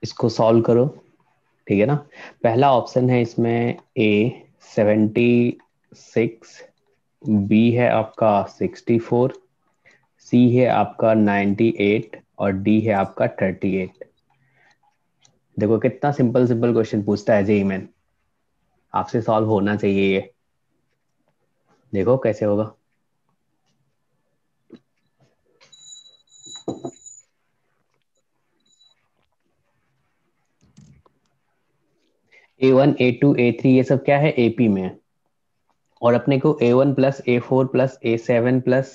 इसको सॉल्व करो। ठीक है ना। पहला ऑप्शन है इसमें ए 76, बी है आपका 64, सी है आपका 98 और डी है आपका 38। देखो कितना सिंपल सिंपल क्वेश्चन पूछता है जेई मैन, आपसे सॉल्व होना चाहिए ये। देखो कैसे होगा। A1 A2 A3 ये सब क्या है एपी में है। और अपने को A1 plus A4 plus A7 plus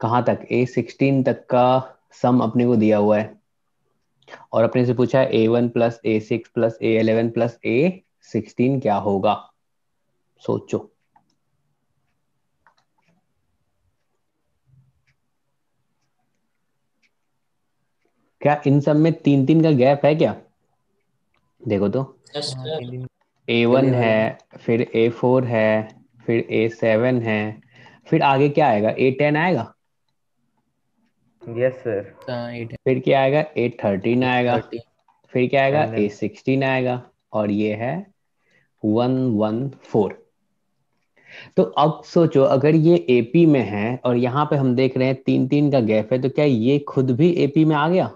कहाँ तक A16 तक का सम अपने को दिया हुआ है। और अपने से पूछा है A1 plus A6 plus A11 plus A16 क्या होगा। सोचो। क्या इन सब में तीन तीन का गैप है क्या? देखो तो। यस हाँ सर। 3 दिन A1 पहले है, वाले में। फिर A4 है, फिर A7 है, फिर आगे क्या आएगा A10 आएगा, यस सर। हाँ 8 है। फिर क्या आएगा A13 आएगा, 30 फिर क्या आएगा एंड देन A16 आएगा, और ये है 114। तो अब सोचो अगर ये एपी में है और यहाँ पे हम देख रहे हैं तीन तीन का गैप है, तो क्या ये खुद भी एपी में आ गया?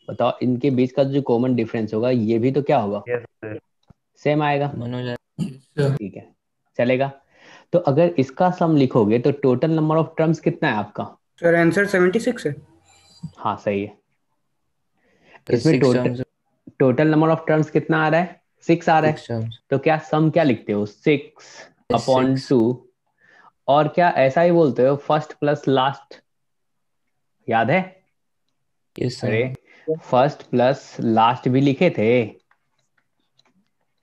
बताओ इनके बीच का जो कॉमन डिफरेंस होगा ये भी तो क्या होगा, यस सर। सेम आएगा। मनोज। ठीक है, चलेगा। तो अगर इसका सम लिखोगे तो टोटल नंबर ऑफ टर्म्स कितना है आपका? सर आंसर 76 है। हाँ सही है। इसमें 6 total terms. Total number of terms कितना आ रहा है? 6 आ रहा 6 है। टर्म्स। तो क्या सम क्या लिखते हो, 6/2? 6। और क्या ऐसा ही बोलते हो फर्स्ट प्लस लास्ट, याद है? यस अरे सर। फर्स्ट प्लस लास्ट भी लिखे थे।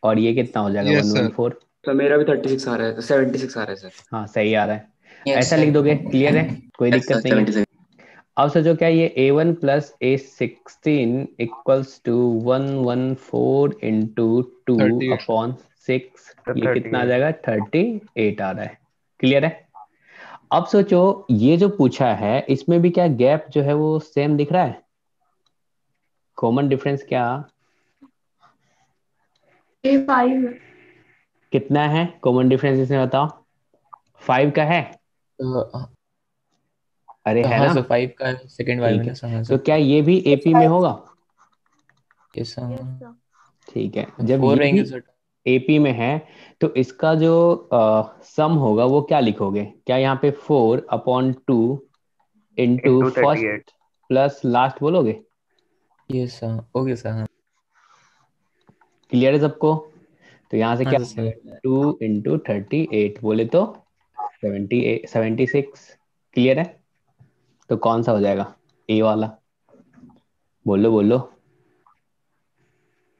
और ये कितना हो जाएगा, yes one one sir. Four तो मेरा भी 36 आ रहा है, 76 आ रहा है सर। हाँ सही आ रहा है। यस ऐसा लिख सर। दोगे, क्लियर है, कोई यस सर दिक्कत नहीं है। 76। अब सोचो क्या ये A1 plus A16 equals to 114 into two 38। Upon six, तो ये कितना आ 38। जाएगा 38 आ रहा है। क्लियर है। अब सोचो ये जो पूछा है इसमें भी क्या गैप जो है वो सेम दिख रहा है? कॉमन डिफरेंस क्या A5। कितना है कॉमन डिफरेंस इसमें बताओ? 5 का है? तो अरे है हाँ ना। सर 5 का सेकंड वाले ठीक में ना है। सर। हाँ तो सर। क्या ये भी एपी में होगा? Yes yes sir. सर। ठीक है, जब 4 ये भी रहेंगे सर। एपी में है तो इसका जो सम होगा वो क्या लिखोगे? क्या यहाँ पे 4/2 into into first 38। Plus last बोलोगे? Yes sir. Okay sir. हाँ। क्लियर है सबको? तो यहाँ से हाँ क्या सर हो जाएगा, सर। 2 इंटू 38 बोले तो 76। क्लियर है। तो कौन सा हो जाएगा, ए वाला? बोलो बोलो।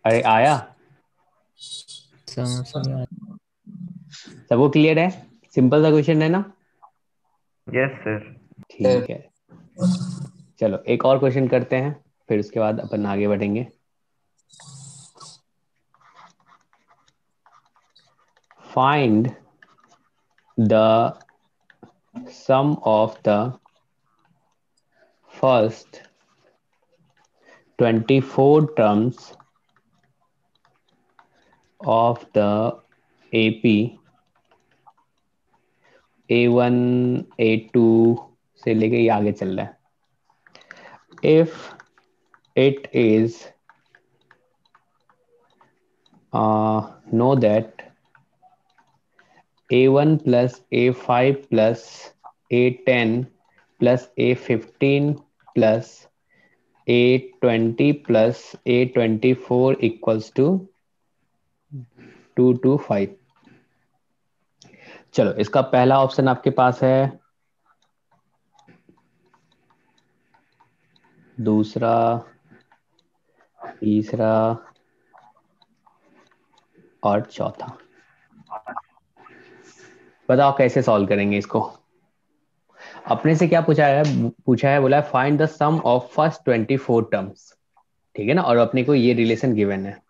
अरे आया? सर सबको क्लियर है? सिंपल सा क्वेश्चन है ना। Yes sir. ठीक है, चलो एक और क्वेश्चन करते हैं, फिर उसके बाद अपन आगे बढ़ेंगे। Find the sum of the first 24 terms of the AP A1 A2 से लेके ये आगे चल रहा है। If it is know that A1 plus A5 plus A10 plus A15 plus A20 plus A24 equals to 225। चलो इसका पहला ऑप्शन आपके पास है, दूसरा, तीसरा और चौथा। बताओ कैसे सॉल्व करेंगे इसको। अपने से क्या पूछा है बोला है find the sum of first 24 terms. ठीक है ना, और अपने को ये रिलेशन गिवन है।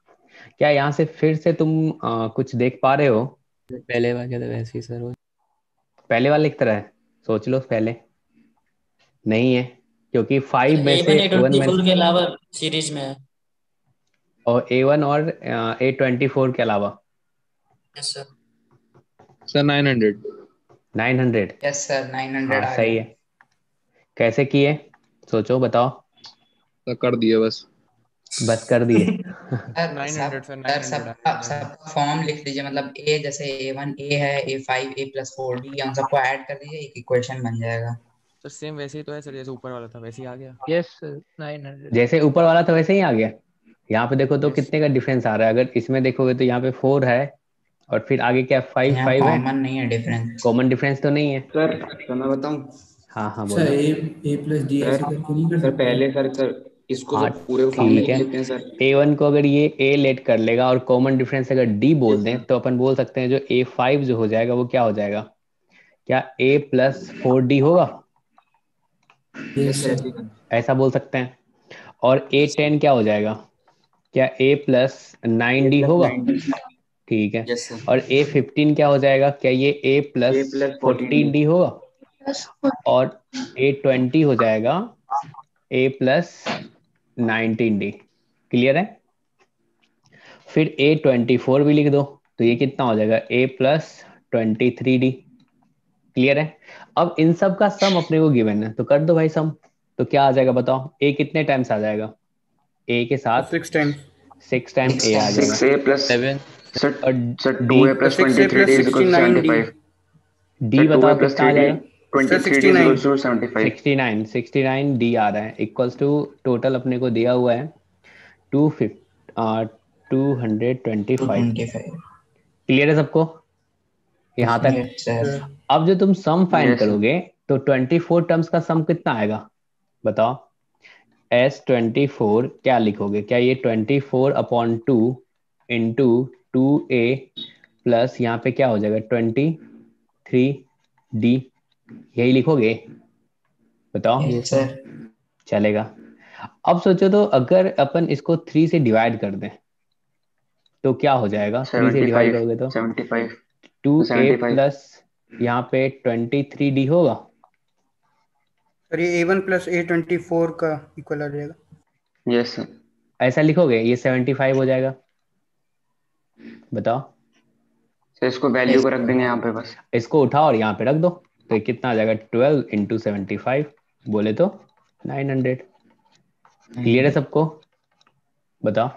क्या यहाँ से फिर से तुम कुछ देख पा रहे हो? पहले वाले तो वैसे ही सर। पहले वाले की तरह है? सोच लो पहले। नहीं है, क्योंकि सर 5 में से A1 वन में। A24 के अलावा सीरीज में है। और A1 और A24 के अलावा yes sir. Sir 900। 900। Yes sir 900 हाँ आ सही गया। है। कैसे किए, सोचो बताओ। सर कर दिए बस। बस कर दिए। सर 900 सर, सर 900 सबका आ गया। सबका फॉर्म लिख लीजिए, मतलब ए जैसे A1 ए है, A5 A+4 D, उन सबको ऐड कर दीजिए, एक इक्वेशन बन जाएगा। तो सेम वैसे ही तो है सर, जैसे ऊपर वाला था वैसे ही आ गया। यस 900। जैसे ऊपर वाला तो वैसे ही आ गया। यहाँ पे देखो तो Yes. कितने का डिफरेंस आ रहा है, अगर इसमें देखोगे तो यहाँ पे 4 है और फिर आगे क्या 5 यहाँ 5 है। कॉमन नहीं है डिफरेंस। कॉमन डिफरेंस तो नहीं है। सर मैं बताऊं। हाँ हाँ सर बोलो। ए प्लस डी ऐसे सर करके नहीं कर सर सकते? पहले सर इसको हाँ सर पूरे को फॉर्म में ठीक लिख है। लेते हैं सर। A1 को अगर ये A लेट कर लेगा और कॉमन डिफरेंस अगर D बोल दें तो अपन बोल सकते हैं जो A5 जो हो जाएगा वो क्या हो जाएगा, क्या A+4D होगा, यस सर। ऐसा बोल सकते हैं। और A10 क्या हो जाएगा, क्या A+9D होगा, ठीक है। Yes sir. और A15 क्या हो जाएगा, क्या ये A+14D होगा। और A20 हो जाएगा A+19D। क्लियर है। फिर A24 भी लिख दो तो ये कितना हो जाएगा A+23D। क्लियर है। अब इन सब का सम अपने को गिवन है तो कर दो भाई सम। तो क्या आ जाएगा बताओ, A कितने टाइम्स आ जाएगा, A के साथ 6 टाइम्स। 6 टाइम A आ जाएगा। 6A प्लस 7 सर और sir D 2A plus 6A 23D is equal to 69D। 75। D sir 2A बताओ प्लस कितना आ 3D जाएगा। 23D is equal to 75। 69 D आ रहा है इक्वल्स टू टोटल अपने को दिया हुआ है 225। 225। क्लियर है सबको यहाँ तक। Yes sir. अब जो तुम सम फाइंड Yes, sir. करोगे तो 24 टर्म्स का सम कितना आएगा बताओ। S24 क्या लिखोगे, क्या ये 24/2 इंटू 2A प्लस यहाँ पे क्या हो जाएगा 23D, यही लिखोगे बताओ। Yes sir. चलेगा। अब सोचो तो अगर अपन इसको 3 से डिवाइड कर दें तो क्या हो जाएगा, 3 से डिवाइड 75 करोगे तो 75 2A 75। प्लस यहाँ पे 23D होगा। सर ये A1 प्लस A24 का इक्वल आ जाएगा। Yes sir. ऐसा लिखोगे ये 75 हो जाएगा बताओ। सर इसको वैल्यू को रख देंगे यहाँ पे बस। इसको उठाओ और यहाँ पे रख दो तो ये कितना आ जाएगा 12 इंटू 75 बोले तो 900। क्लियर है सबको बताओ।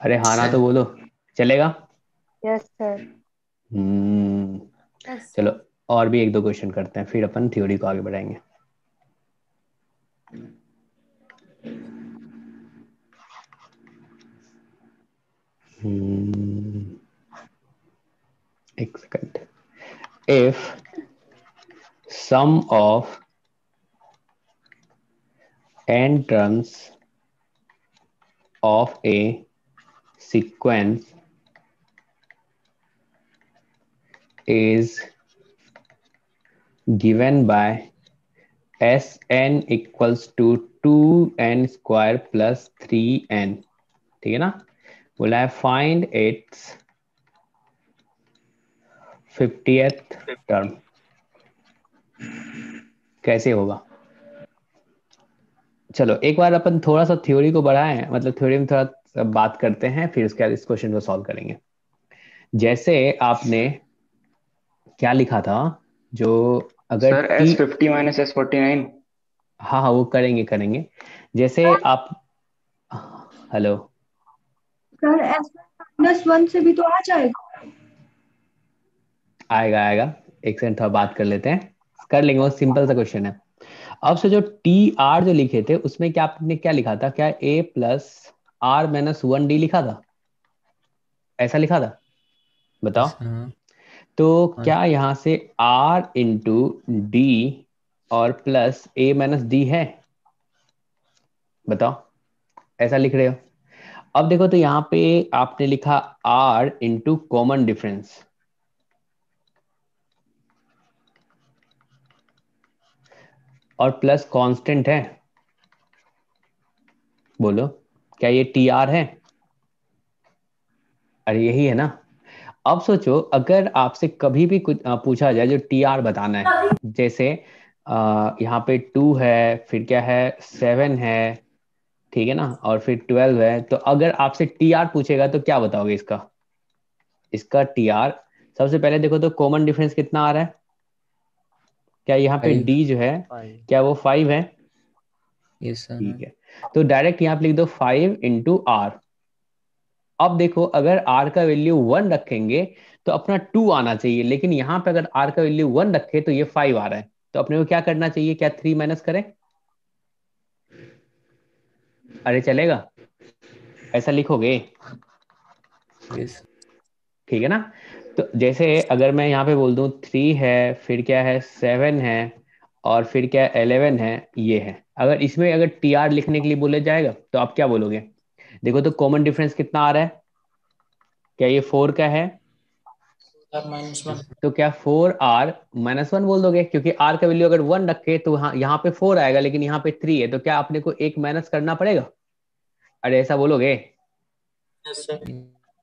अरे हाँ ना तो बोलो, चलेगा। Yes sir. चलो और भी एक दो क्वेश्चन करते हैं फिर अपन थ्योरी को आगे बढ़ाएंगे। एक second. If sum of n terms of a sequence is given by Sn equals to 2n square plus 3n, ठीक है ना। will I find its 50th term, कैसे होगा। चलो एक बार अपन थोड़ा सा थ्योरी को बढ़ाएं, मतलब थ्योरी में थोड़ा सा बात करते हैं फिर उसके बाद इस क्वेश्चन को सॉल्व करेंगे। जैसे आपने क्या लिखा था, जो अगर सर S50 माइनस S49। हाँ हाँ वो करेंगे करेंगे। जैसे आप हेलो सर S-1 से भी तो आ जाएगा। आएगा आएगा, एक सेकंड थोड़ा बात कर लेते हैं, कर लेंगे, वो सिंपल सा क्वेश्चन है। अब से जो TR जो लिखे थे उसमें क्या आपने क्या लिखा था, क्या A+R-1D लिखा था, ऐसा लिखा था बताओ। हाँ तो क्या यहाँ से R इंटू D और प्लस A-D है बताओ, ऐसा लिख रहे हो। अब देखो तो यहाँ पे आपने लिखा R इंटू कॉमन डिफरेंस, और प्लस कांस्टेंट है, बोलो क्या ये TR है, अरे यही है ना। अब सोचो अगर आपसे कभी भी कुछ पूछा जाए जो TR बताना है, जैसे यहाँ पे 2 है, फिर क्या है 7 है, ठीक है ना, और फिर 12 है। तो अगर आपसे टी आर पूछेगा तो क्या बताओगे इसका? इसका टी आर सबसे पहले देखो तो कॉमन डिफरेंस कितना आ रहा है? क्या यहाँ पे 5। डी जो है 5। क्या वो 5 है? Yes sir. ठीक है, तो डायरेक्ट यहाँ पे लिख दो 5 × r। अब देखो अगर r का वैल्यू 1 रखेंगे तो अपना 2 आना चाहिए, लेकिन यहाँ पे अगर r का वैल्यू 1 रखे तो ये 5 आ रहा है। तो अपने को क्या करना चाहिए? क्या 3 माइनस करें? अरे चलेगा, ऐसा लिखोगे? यस। ठीक है ना। तो जैसे अगर मैं यहाँ पे बोल दूं 3 है, फिर क्या है 7 है, और फिर क्या 11 है, ये है। अगर इसमें अगर टी आर लिखने के लिए बोले जाएगा तो आप क्या बोलोगे? देखो तो कॉमन डिफरेंस कितना आ रहा है? क्या ये 4 का है? -1 तो क्या 4r-1 बोल दोगे? क्योंकि r का वैल्यू अगर 1 रखे तो यहाँ पे 4 आएगा, लेकिन यहाँ पे 3 है, तो क्या आपने को एक माइनस करना पड़ेगा? अरे ऐसा बोलोगे? यस सर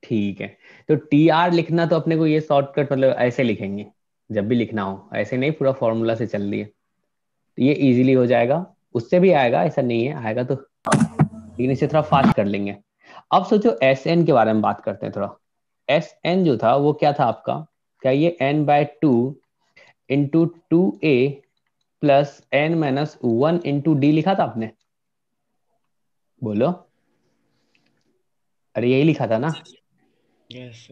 ठीक है, तो टी आर लिखना तो अपने को ये शॉर्टकट मतलब ऐसे लिखेंगे जब भी लिखना हो, ऐसे नहीं पूरा फॉर्मूला से चल दिए, तो ये इजीली हो जाएगा। उससे भी आएगा, ऐसा नहीं है आएगा तो, लेकिन इसे थोड़ा फास्ट कर लेंगे। अब सोचो एस एन के बारे में बात करते हैं थोड़ा। एस एन जो था वो क्या था आपका? क्या ये n/2 into 2a plus n-1 into D लिखा था आपने? बोलो, अरे यही लिखा था ना? यस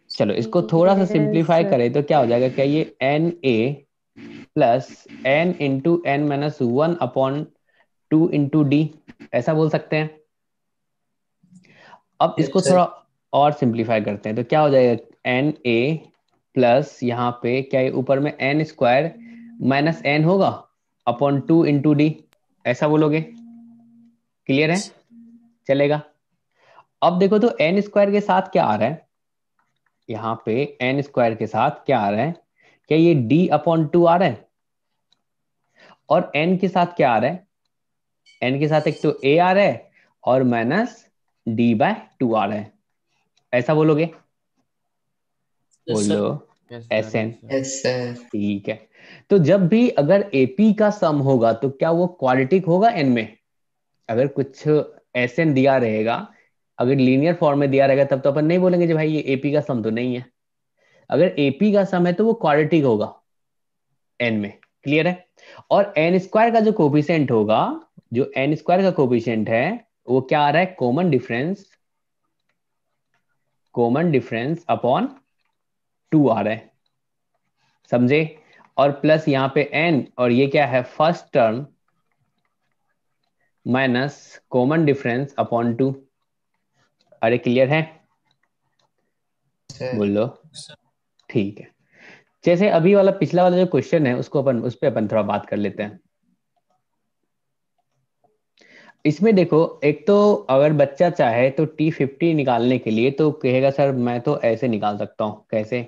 चलो इसको थोड़ा सा सिंप्लीफाई करें तो क्या हो जाएगा? क्या ये N A plus n into n-1 upon 2 into D, ऐसा बोल सकते हैं। अब इसको थोड़ा और सिंप्लीफाई करते हैं तो क्या हो जाएगा? एन ए प्लस यहाँ पे क्या है ऊपर में n² माइनस n होगा अपॉन 2 इंटू डी, ऐसा बोलोगे? क्लियर है? चलेगा। अब देखो तो n² के साथ क्या आ रहा है? यहाँ पे n² के साथ क्या आ रहा है? क्या ये d अपॉन 2 आ रहा है? और n के साथ क्या आ रहा है? n के साथ एक तो a आ रहा है और माइनस d/2 आ रहा है, ऐसा बोलोगे? बोलो एस एन। Yes sir. ठीक है, तो जब भी अगर एपी का सम होगा तो क्या वो क्वाड्रेटिक होगा एन में? अगर कुछ एस एन दिया रहेगा, अगर लीनियर फॉर्म में दिया रहेगा तब तो अपन नहीं बोलेंगे कि भाई ये एपी का सम तो नहीं है। अगर एपी का सम है तो वो क्वाड्रेटिक होगा एन में। क्लियर है? और n² का जो कोफिशिएंट होगा, जो n² का कोफिशिएंट है वो क्या आ रहा है? कॉमन डिफरेंस अपॉन 2 आ रहा है, समझे? और प्लस यहाँ पे n, और ये क्या है? First term minus common difference upon 2। अरे क्लियर है? बोलो। ठीक है, जैसे अभी वाला पिछला वाला जो क्वेश्चन है उसको अपन उस पे अपन थोड़ा बात कर लेते हैं। इसमें देखो एक तो अगर बच्चा चाहे तो T50 निकालने के लिए तो कहेगा सर मैं तो ऐसे निकाल सकता हूँ। कैसे?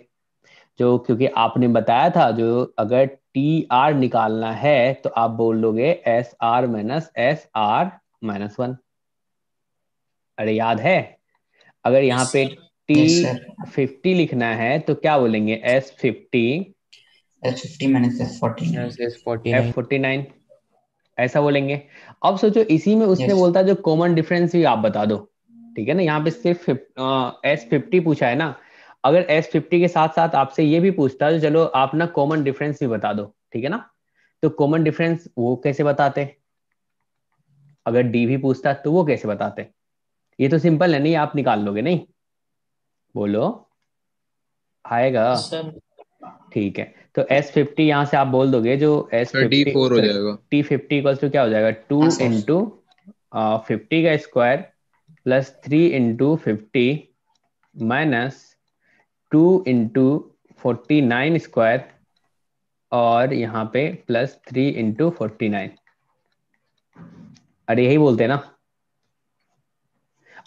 जो क्योंकि आपने बताया था जो अगर TR निकालना है तो आप बोल दोगे SR माइनस SR-1। अरे याद है? अगर यहाँ पे T50 लिखना है तो क्या बोलेंगे? S50 माइनस S49 F49, ऐसा बोलेंगे। अब सोचो इसी में उसने बोलता जो कॉमन डिफरेंस भी आप बता दो। ठीक है ना, यहाँ पे सिर्फ S50 पूछा है ना। अगर S50 के साथ साथ आपसे ये भी पूछता है चलो आप ना कॉमन डिफरेंस भी बता दो, ठीक है ना, तो कॉमन डिफरेंस वो कैसे बताते? अगर डी भी पूछता तो वो कैसे बताते? ये तो सिंपल है, नहीं आप निकाल लोगे? नहीं बोलो, आएगा? ठीक है, तो S50 यहाँ से आप बोल दोगे जो सर D4 हो जाएगा। T50 इक्वल्स टू क्या हो जाएगा? 2 इंटू 50 का square plus 3 into 50 minus 2 into 49 square और यहाँ पे प्लस 3 इंटू 49। अरे यही बोलते हैं ना?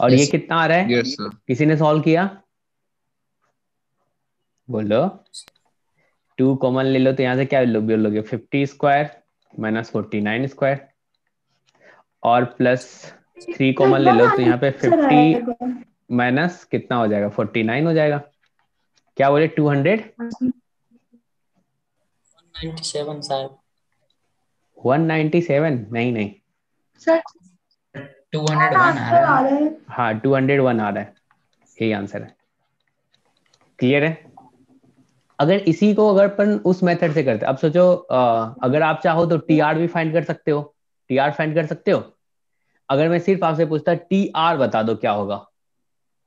और ये कितना आ रहा है? Yes sir. किसी ने सॉल्व किया? बोलो। 2 कॉमन ले लो तो यहाँ से क्या बोलोगे? 50² माइनस 49² और प्लस 3 कॉमन ले लो तो यहाँ पे 50 माइनस कितना हो जाएगा? 49 हो जाएगा। क्या बोले? 200 197 शायद 197? नहीं नहीं सर 201 आ आंसर रहा आ है। रहा है। हाँ 201 आ रहा है, यही आंसर है। क्लियर है? अगर इसी को अगर अपन उस मेथड से करते, अब सोचो अगर आप चाहो तो टी आर भी फाइंड कर सकते हो, टी आर फाइंड कर सकते हो। अगर मैं सिर्फ आपसे पूछता टी आर बता दो क्या होगा,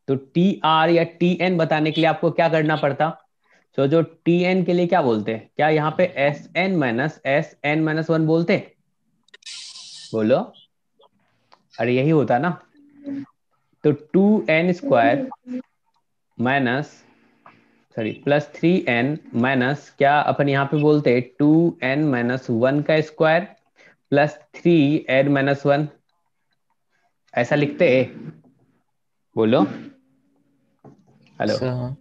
तो टी आर या टी एन बताने के लिए आपको क्या करना पड़ता? तो जो टी एन के लिए क्या बोलते हैं, क्या यहाँ पे एस एन माइनस वन बोलते? बोलो, अरे यही होता ना। तो 2n² minus sorry +3n minus क्या अपन यहाँ पे बोलते 2n-1 का स्क्वायर +3n-1, ऐसा लिखते? बोलो, हेलो। सर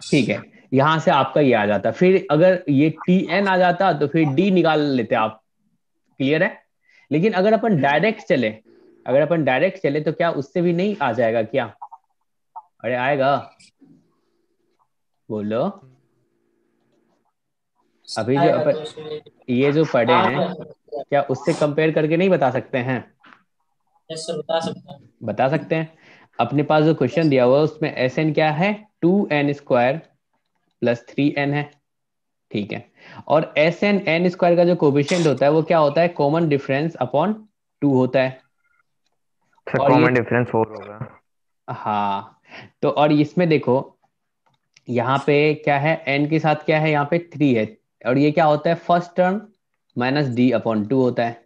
ठीक है, यहां से आपका ये आ जाता, फिर अगर ये tn आ जाता तो फिर d निकाल लेते आप। क्लियर है? लेकिन अगर अपन डायरेक्ट चले, अगर अपन डायरेक्ट चले तो क्या उससे भी नहीं आ जाएगा क्या? अरे आएगा, बोलो। अभी जो आएगा अपन तो फिर ये जो पढ़े आ हैं, क्या उससे कंपेयर करके नहीं बता सकते हैं? यस सर बता सकता हूँ। बता सकते हैं। अपने पास जो क्वेश्चन दिया हुआ है उसमें Sn क्या है? 2n² +3n है। ठीक है, और Sn n² का जो कोफिशिएंट होता है वो क्या होता है? कॉमन डिफरेंस अपॉन 2 होता है। सर और ये कॉमन डिफरेंस 4 होगा। हाँ, तो और इसमें देखो यहाँ पे क्या है, n के साथ क्या है, यहाँ पे 3 है, और ये क्या होता है? फर्स्ट टर्म माइनस d/2 होता है।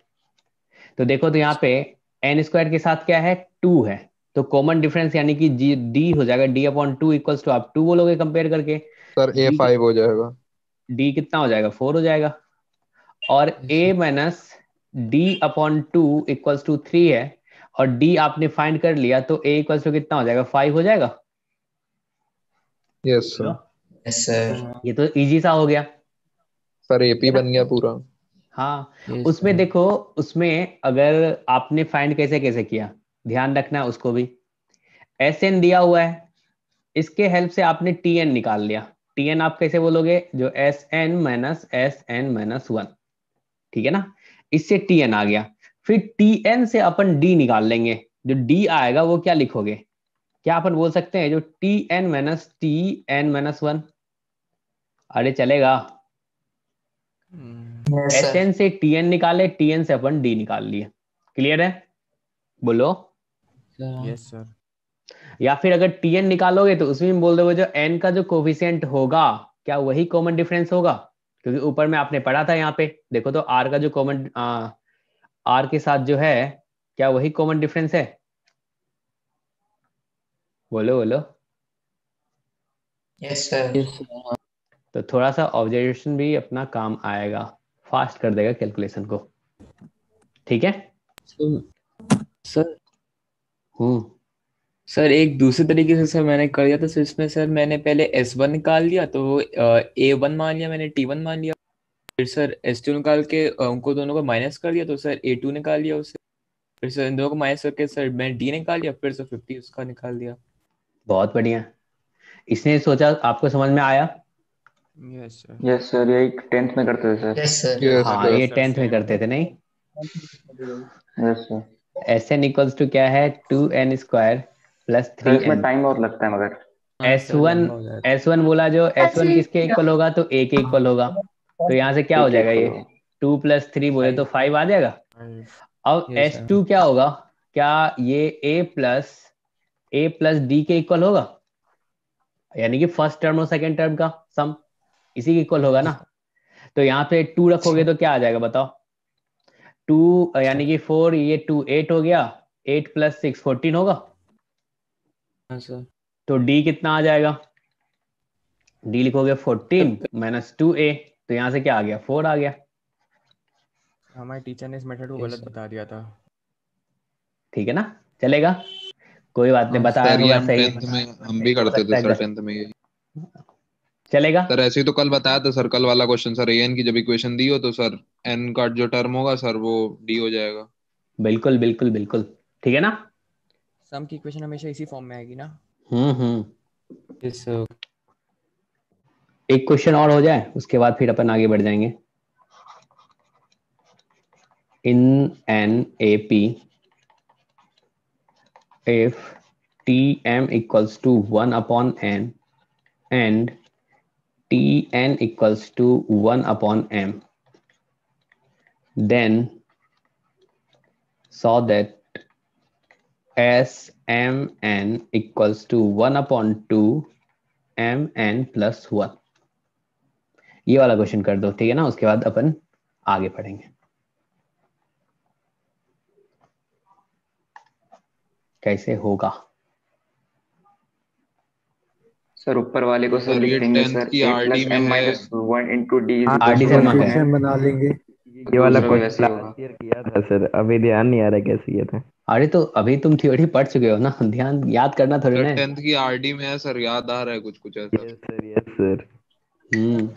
तो देखो तो यहाँ पे n² के साथ क्या है? 2 है, तो कॉमन डिफरेंस यानी कि d हो जाएगा d/2 इक्वल्स टू, आप 2 बोलोगे कंपेयर करके। सर ए d 5 हो जाएगा। d कितना हो जाएगा? 4 हो जाएगा। और a minus d/2 equals to 3 है, और d आपने फाइंड कर लिया, तो a इक्वल्स टू कितना हो जाएगा? 5 हो जाएगा। यस बोलो, सर। Yes sir. ये तो इजी सा हो गया। सर ठीक एपी है ना? बन गया पूरा। हाँ, यस उसमें सर। देखो, उसमें अगर आपने फाइंड कैसे कैसे किया, ध्यान रखना है उसको भी। Sn दिया हुआ है, इसके हेल्प से आपने Tn निकाल लिया। Tn आप कैसे बोलोगे? जो Sn-1, ठीक है ना? इससे Tn आ गया। फिर Tn से अपन D निकाल लेंगे, जो D आएगा वो क्या लिखोगे? क्या अपन बोल सकते हैं जो Tn-1? अरे चलेगा। Yes sir. Sn से Tn निकाले, Tn से अपन D निकाल लिए। क्लियर है? बोलो। Yes sir. या फिर अगर Tn निकालोगे तो उसमें बोल दोगे जो n का जो कोफिशिएंट होगा, क्या वही कॉमन डिफरेंस होगा? क्योंकि ऊपर में आपने पढ़ा था, यहाँ पे देखो तो r का जो कॉमन r के साथ जो है, क्या वही कॉमन डिफरेंस है? बोलो बोलो। Yes sir. Yes sir. तो थोड़ा सा ऑब्जर्वेशन भी अपना काम आएगा, फास्ट कर देगा कैलकुलेशन को। ठीक है? सर हम्म। सर एक दूसरे तरीके से सर मैंने कर दिया था सर, इसमें सर मैंने पहले S1 निकाल लिया, तो A1 मान लिया मैंने, T1 मान लिया। फिर सर S2 निकाल के उनको दोनों को माइनस कर दिया, तो सर A2 निकाल लिया उससे। फिर सर इन दोनों को माइनस करके सर मैंने D निकाल लिया, फिर सर 50 उसका निकाल दिया। बहुत बढ़िया, इसने सोचा आपको समझ में आया। Yes sir. यस सर, यही 10th में करते थे सर। Yes sir. यस हाँ, सर। ये सर 10th में सेम। करते थे नहीं? Yes sir. Sn equals to क्या है? 2n² प्लस सर इसमें 3n। टाइम और लगता है मगर। हाँ सर S1, लंबा हो जाता S1 बोला, जो S1 ऐसे किसके इक्वल होगा? तो a के इक्वल होगा। तो यहाँ से क्या हो एक जाएगा? एक ये करो। 2 + 3 बोले तो 5 आ जाएगा। 5। अब है। Yes sir. S2 क्या होगा? क्या ये a+ d के इक्वल होगा? यानी कि फर्स्ट टर्म और सेकेंड टर्म का सम इसी के इक्वल होगा ना? तो यहाँ पे 2 रखोगे तो क्या आ जाएगा बताओ? 2 यानी कि 4, ये 2 8 हो गया, 8 + 6 14 होगा। हाँ सर। तो d कितना आ जाएगा? d लिखोगे 14 - 2a, तो यहाँ से क्या आ गया? 4 आ गया। हमारे टीचर ने इस मेथड को यस गलत सर। बता दिया था। ठीक है ना? चलेगा, कोई बात नहीं, हाँ बताया सर ये होगा हम सही, 10th में हम भी हो करते सकता थे है सर 10th में ये। चलेगा। सर ऐसे ही तो कल बताया था सर, कल वाला क्वेश्चन सर, एन की जब इक्वेशन दी हो तो सर एन का जो टर्म होगा सर वो डी हो जाएगा। बिल्कुल बिल्कुल बिल्कुल, ठीक है ना? सम की इक्वेशन हमेशा इसी फॉर्म में आएगी ना? हम्म। Yes sir. एक क्वेश्चन और हो जाए, उसके बाद फिर अपन आगे बढ़ जाएंगे। In an AP if Tm equals to 1 upon n and Tn equals to 1 upon m, then saw that Smn equals to 1 upon 2 mn plus 1। ये वाला क्वेश्चन कर दो, ठीक है ना। उसके बाद अपन आगे पढ़ेंगे कैसे होगा। सर ऊपर वाले को सर सर लिख ये देंगे 10th सर की a आरडी प्लस में m है। Minus 1 into D is RD equal Sharma का है। इक्वेशन बना लेंगे। ये वाला दूसरा भी क्वेश्चन वैसे ही होगा। लास्ट ईयर किया था सर, अभी ध्यान नहीं आ रहा कैसे किया था। अरे तो अभी तुम थ्योरी पढ़ चुके हो ना, ध्यान याद करना थोड़ी सर ना है। 10th की आरडी में है सर, याद आ रहा है कुछ कुछ ऐसा। Yes sir, yes sir.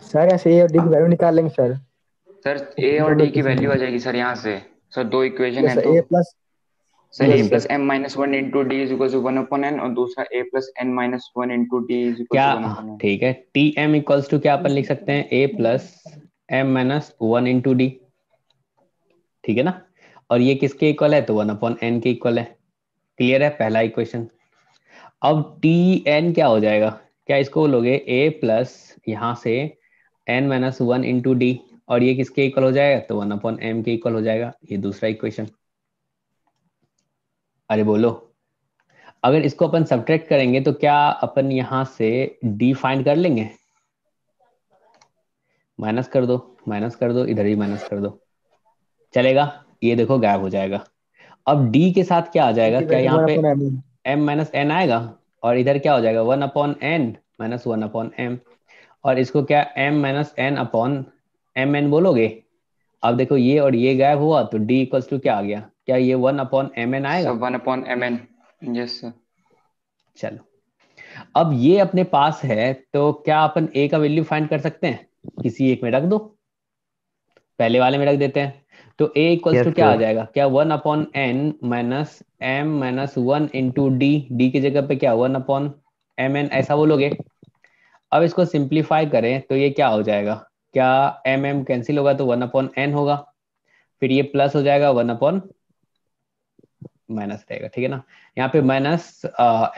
Sir ऐसे ए और डी की वैल्यू निकाल लेंगे सर। सर a और d की वैल्यू आ जाएगी सर यहाँ से। सर दो इक्वेशन है तो A plus sir a Yes, plus m minus 1 into D is equal to 1 upon n और दूसरा a plus n minus 1 into D is equal क्या टू 1 अपॉन n। ठीक है, टी एम इक्वल्स टू क्या अपन लिख सकते हैं, A plus M minus 1 into D, ठीक है ना। और ये किसके इक्वल है, तो 1 अपॉन एन के इक्वल है। क्लियर है पहला इक्वेशन। अब टी एन क्या हो जाएगा, क्या इसको लोगे ए प्लस यहाँ से एन माइनस 1 इंटू डी, और ये किसके इक्वल हो जाएगा, तो 1 अपॉन एम के इक्वल हो जाएगा। ये दूसरा इक्वेशन। अरे बोलो, अगर इसको अपन सब्ट्रैक्ट करेंगे तो क्या अपन यहाँ से डी फाइंड कर लेंगे। माइनस कर दो, माइनस कर दो, इधर ही माइनस कर दो, चलेगा। ये देखो गायब हो जाएगा। अब डी के साथ क्या आ जाएगा, क्या यहाँ पे m माइनस एन आएगा, और इधर क्या हो जाएगा 1 upon N minus 1 upon M, और इसको क्या m minus N upon M N बोलोगे। अब देखो ये और ये गायब हुआ तो d इक्वल्स टू क्या आ गया, क्या ये 1 अपॉन एम एन आएगा। सब 1 अपॉन mn। Yes sir. चलो, अब ये अपने पास है तो क्या अपन a का वैल्यू फाइंड कर सकते हैं, किसी एक में रख दो, पहले वाले में रख देते हैं। तो a इक्वल्स टू क्या आ जाएगा, क्या 1 upon N minus M minus 1 into D, D की जगह पे क्या 1 अपॉन एम एन ऐसा बोलोगे। अब इसको सिंप्लीफाई करें तो ये क्या हो जाएगा, क्या एम एम कैंसिल होगा तो 1 अपॉन एन होगा, फिर ये प्लस हो जाएगा 1 अपॉन माइनस रहेगा, ठीक है ना। यहाँ पे माइनस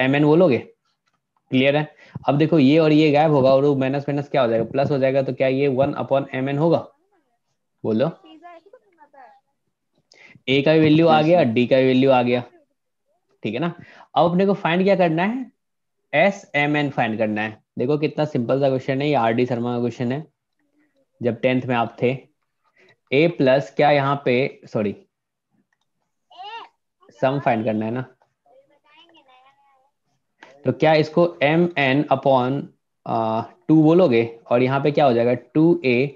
एम एन बोलोगे। क्लियर है। अब देखो ये और ये गायब होगा और माइनस माइनस क्या हो जाएगा, प्लस हो जाएगा, तो क्या ये 1 अपॉन एम एन होगा, बोलो। ए का भी वैल्यू आ गया, डी का भी वैल्यू आ गया, ठीक है ना। अब अपने को फाइंड क्या करना है, एस एम एन फाइंड करना है। देखो कितना सिंपल सा क्वेश्चन है, ये आर डी शर्मा का क्वेश्चन है, जब 10th में आप थे। ए प्लस क्या यहाँ पे, सॉरी सम फाइंड करना है ना, तो क्या इसको एम एन अपॉन 2 बोलोगे, और यहाँ पे क्या हो जाएगा 2a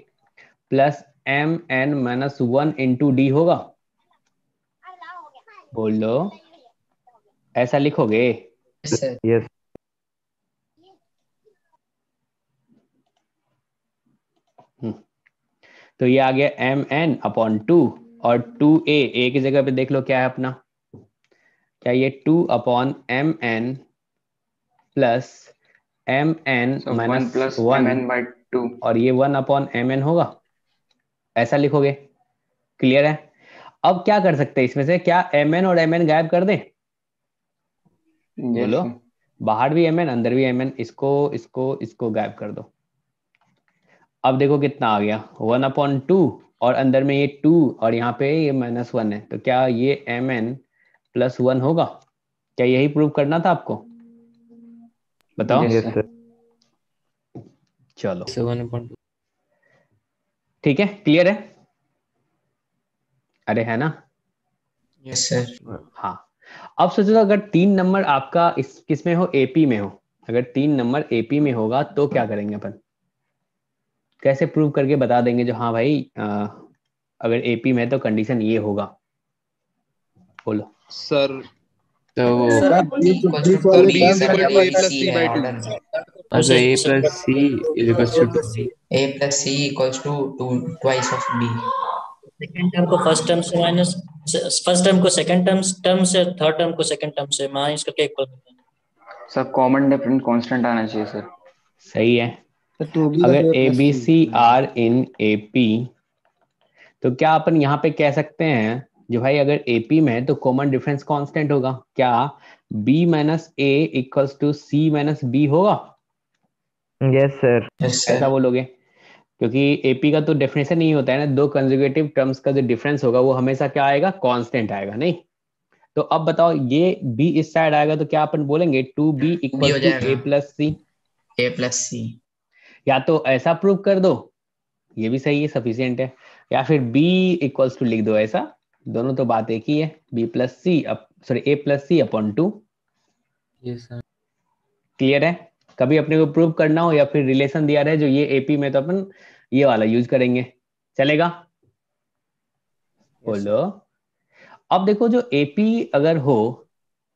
plus M N minus 1 into D होगा, बोलो ऐसा लिखोगे। यस। तो ये आ गया एम एन अपॉन 2 और 2a, a की जगह पे देख लो क्या है अपना, क्या ये 2 upon M N plus M N minus 1 और ये 1 अपॉन एम एन होगा, ऐसा लिखोगे। क्लियर है। अब क्या कर सकते हैं इसमें से, क्या एम एन और एम एन गायब कर दें, बोलो। बाहर भी एम एन अंदर भी एम एन, इसको इसको इसको गायब कर दो। अब देखो कितना आ गया 1 अपॉन 2 और अंदर में ये 2 और यहाँ पे ये माइनस 1 है, तो क्या ये एम एन प्लस 1 होगा। क्या यही प्रूव करना था आपको, बताओ। चलो ठीक है, क्लियर है। अरे है ना। Yes sir. हाँ, अब सोचो अगर 3 नंबर आपका इस किस में हो, एपी में हो, अगर 3 नंबर एपी में होगा तो क्या करेंगे अपन, कैसे प्रूव करके बता देंगे जो हाँ भाई अगर एपी में है तो कंडीशन ये होगा, बोलो। सर तो sir b plus c by 2। अच्छा a plus c is equals to 2. a plus c equals to 2 twice of b। Second term को फर्स्ट टर्म से माइनस, फर्स्ट टर्म को सेकंड टर्म से, थर्ड टर्म को second term से minus करके equal करते हैं। सर कॉमन डिफरेंट कांस्टेंट आना चाहिए सर। सही है। अगर A B C are in AP तो क्या अपन यहाँ पे कह सकते हैं जो भाई अगर एपी में है तो कॉमन डिफरेंस कांस्टेंट होगा। क्या B minus A equals to C minus B होगा? Yes sir. ऐसा बोलोगे? क्योंकि एपी का तो डेफिनेशन नहीं होता है ना, दो कंजुगेटिव टर्म्स का जो डिफरेंस होगा वो हमेशा क्या आएगा? कांस्टेंट आएगा, नहीं? तो अब बताओ, ये बी इस साइड आएगा तो क्या अपन बोलेंगे? टू बी बी हो इक्वल टू जाएगा ए प्लस सी। ए प्लस सी। या तो ऐसा प्रूव कर दो, ये भी सही है, सफिशियंट है, या फिर बी इक्वल्स टू लिख दो ऐसा, दोनों तो बात एक ही है, B plus C sorry A plus C upon two. Yes sir. Clear है? कभी अपने को प्रूव करना हो या फिर रिलेशन दिया रहे जो ये एपी में, तो अपन ये वाला यूज करेंगे, चलेगा? बोलो। अब देखो, जो एपी अगर हो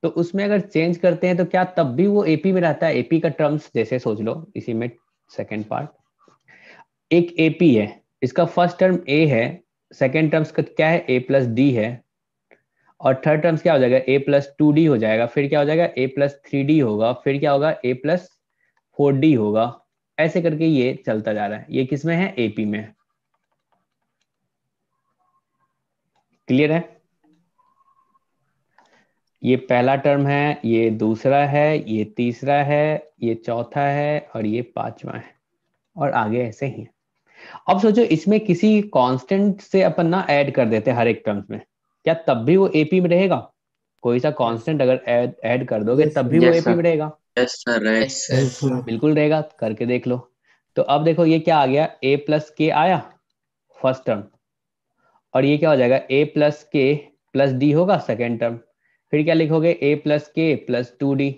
तो उसमें अगर चेंज करते हैं तो क्या तब भी वो एपी में रहता है? एपी का टर्म्स जैसे सोच लो, इसी में सेकंड पार्ट, एक एपी है, इसका फर्स्ट टर्म ए है, सेकंड टर्म्स का क्या है? ए प्लस डी है, और थर्ड टर्म्स क्या हो जाएगा? ए प्लस टू डी हो जाएगा, फिर क्या हो जाएगा? ए प्लस थ्री डी होगा, फिर क्या होगा? ए प्लस फोर डी होगा। ऐसे करके ये चलता जा रहा है। ये किसमें है? एपी में। क्लियर है? ये पहला टर्म है, ये दूसरा है, ये तीसरा है, ये चौथा है, और ये पांचवा है, और आगे ऐसे ही है। अब सोचो, इसमें किसी कांस्टेंट से अपन ना ऐड कर देते हैं हर एक टर्म्स में, क्या तब भी वो एपी में रहेगा? कोई सा कांस्टेंट अगर ऐड कर दोगे तब भी वो Yes, एपी sir. में रहेगा? Yes sir. बिल्कुल रहेगा, करके देख लो। तो अब देखो, ये क्या आ गया? ए प्लस के आया फर्स्ट टर्म, और ये क्या हो जाएगा? ए प्लस के प्लस डी होगा सेकेंड टर्म, फिर क्या लिखोगे? ए प्लस के प्लस टू डी,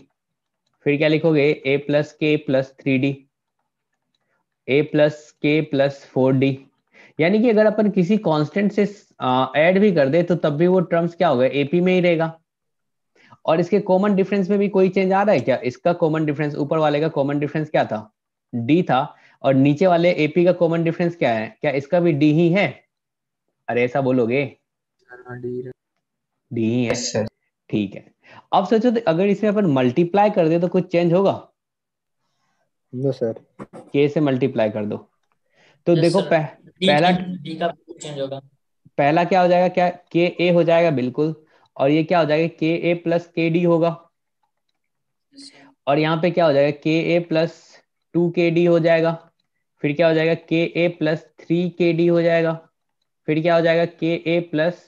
फिर क्या लिखोगे? ए प्लस के प्लस थ्री डी, ए प्लस के प्लस फोर डी। यानी कि अगर अपन किसी कांस्टेंट से ऐड भी कर दे तो तब भी वो टर्म्स क्या होगा? एपी में ही रहेगा। और इसके कॉमन डिफरेंस में भी कोई चेंज आ रहा है क्या? इसका कॉमन डिफरेंस, ऊपर वाले का कॉमन डिफरेंस क्या था? डी था, और नीचे वाले एपी का कॉमन डिफरेंस क्या है? क्या इसका भी डी ही है? अरे ऐसा बोलोगे? डी ही है। Yes sir. ठीक है। अब सोचो, तो अगर इसमें अपन मल्टीप्लाई कर दे तो कुछ चेंज होगा? No sir. के से मल्टीप्लाई कर दो तो यस देखो, सर। पहला डी का चेंज होगा। पहला क्या हो जाएगा? क्या के ए हो जाएगा? बिल्कुल। और ये क्या हो जाएगा? के ए प्लस के डी होगा। और यहाँ पे क्या हो जाएगा? के ए प्लस टू के डी हो जाएगा, फिर क्या हो जाएगा? के ए प्लस थ्री के डी हो जाएगा, फिर क्या हो जाएगा? के ए प्लस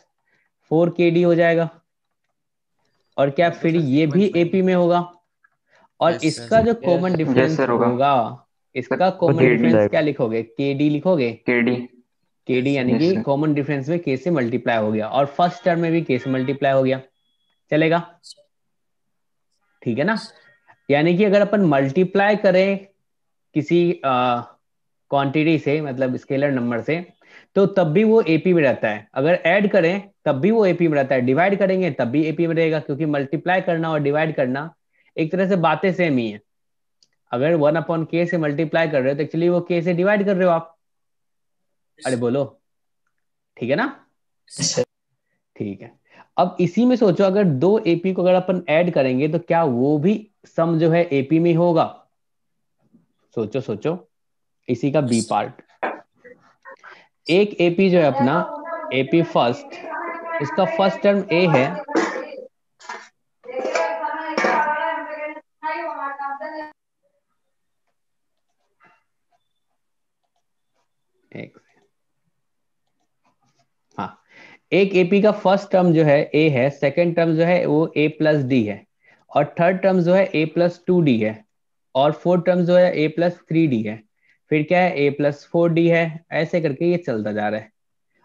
फोर के डी हो जाएगा, और क्या फिर ये भी एपी में होगा। और इसका जो कॉमन डिफरेंस sir, होगा। होगा, इसका कॉमन KD डिफरेंस जाएगा। क्या लिखोगे? के डी लिखोगे? KD. के डी यानी Yes, कि sir. कॉमन डिफरेंस में के से मल्टीप्लाई हो गया, और फर्स्ट टर्म में भी के से मल्टीप्लाई हो गया, चलेगा? ठीक है ना? यानी कि अगर अपन मल्टीप्लाई करें किसी क्वांटिटी से, मतलब स्केलर नंबर से, तो तब भी वो एपी में रहता है। अगर ऐड करें तब भी वो एपी में रहता है, डिवाइड करेंगे तब भी एपी में रहेगा, क्योंकि मल्टीप्लाई करना और डिवाइड करना एक तरह से बातें सेम ही है। अगर वन अपॉन के से मल्टीप्लाई कर रहे हो तो एक्चुअली वो के से डिवाइड कर रहे हो आप। अरे बोलो, ठीक है ना? ठीक है। अब इसी में सोचो, अगर दो एपी को अगर अपन ऐड करेंगे तो क्या वो भी सम जो है एपी में होगा? सोचो सोचो, इसी का बी पार्ट। एक एपी जो है अपना, एपी फर्स्ट, उसका फर्स्ट टर्म ए है, हाँ, एक एपी का फर्स्ट टर्म जो है ए है, सेकंड टर्म जो है वो ए प्लस डी है, और थर्ड टर्म जो है ए प्लस टू डी है, और फोर्थ टर्म जो है ए प्लस थ्री डी है, फिर क्या है? ए प्लस फोर डी है। ऐसे करके ये चलता जा रहा है।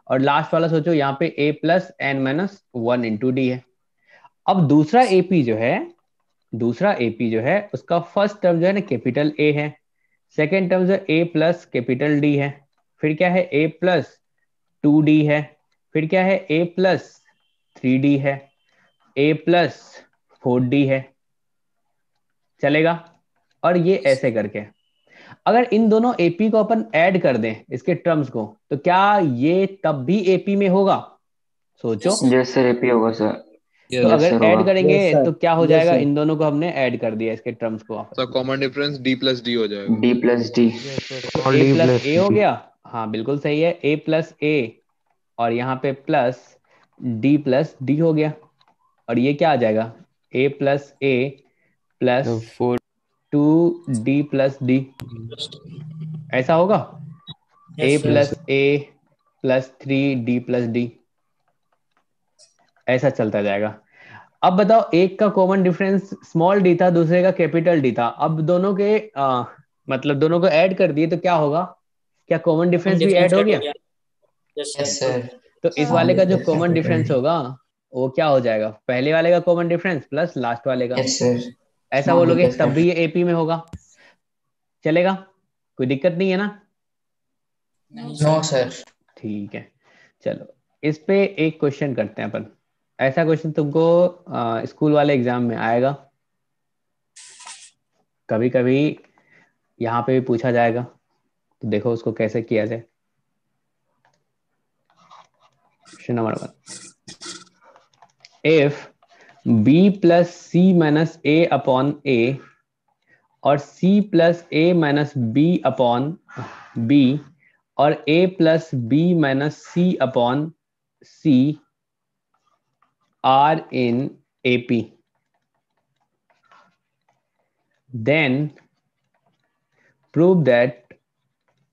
और लास्ट वाला सोचो, यहाँ पे A plus N minus one into D है। अब दूसरा एपी जो है उसका फर्स्ट टर्म जो है ना कैपिटल ए है, सेकेंड टर्म जो ए प्लस कैपिटल डी है, फिर क्या है? ए प्लस टू डी है, फिर क्या है? ए प्लस थ्री डी है, ए प्लस फोर डी है, चलेगा? और ये ऐसे करके, अगर इन दोनों एपी को अपन ऐड कर दें इसके टर्म्स को, तो क्या ये तब भी एपी में होगा? सोचो। Yes, sir. AP होगा sir. तो Yes, अगर sir, ऐड होगा। करेंगे Yes, sir. तो क्या हो Yes, जाएगा? sir. इन दोनों को हमने ऐड कर दिया, इसके टर्म्स को आपस सर में। Common difference D plus D हो जाएगा। D plus D. तो ए प्लस ए हो गया, हाँ बिल्कुल सही है, ए प्लस ए, और यहाँ पे प्लस डी हो गया, और ये क्या आ जाएगा? a प्लस ए प्लस तो 4 2d प्लस डी, ऐसा होगा? a yes plus sir A plus 3d plus D, ऐसा चलता जाएगा। अब बताओ, एक का कॉमन डिफरेंस स्मॉल डी था, दूसरे का कैपिटल डी था। अब दोनों के मतलब दोनों को ऐड कर दिए तो क्या होगा? क्या कॉमन हम डिफरेंस भी ऐड डिफरेंस हो ऐड हो गया? गया। Yes yes sir sir. तो इस वाले का जो कॉमन डिफरेंस होगा वो क्या हो जाएगा? पहले वाले का कॉमन डिफरेंस प्लस लास्ट वाले का, यस सर। ऐसा स्मॉल डी बोलोगे प्लस तब भी कैपिटल। ये एपी में होगा, चलेगा? कोई दिक्कत नहीं है ना? No sir. ठीक है, चलो इस पे एक क्वेश्चन करते हैं अपन। ऐसा क्वेश्चन तुमको स्कूल वाले एग्जाम में आएगा, कभी कभी यहाँ पे भी पूछा जाएगा, तो देखो उसको कैसे किया जाए। Question number 1, if b plus C minus A upon A और c plus A minus B upon B और a plus B minus C upon C are in AP, then prove that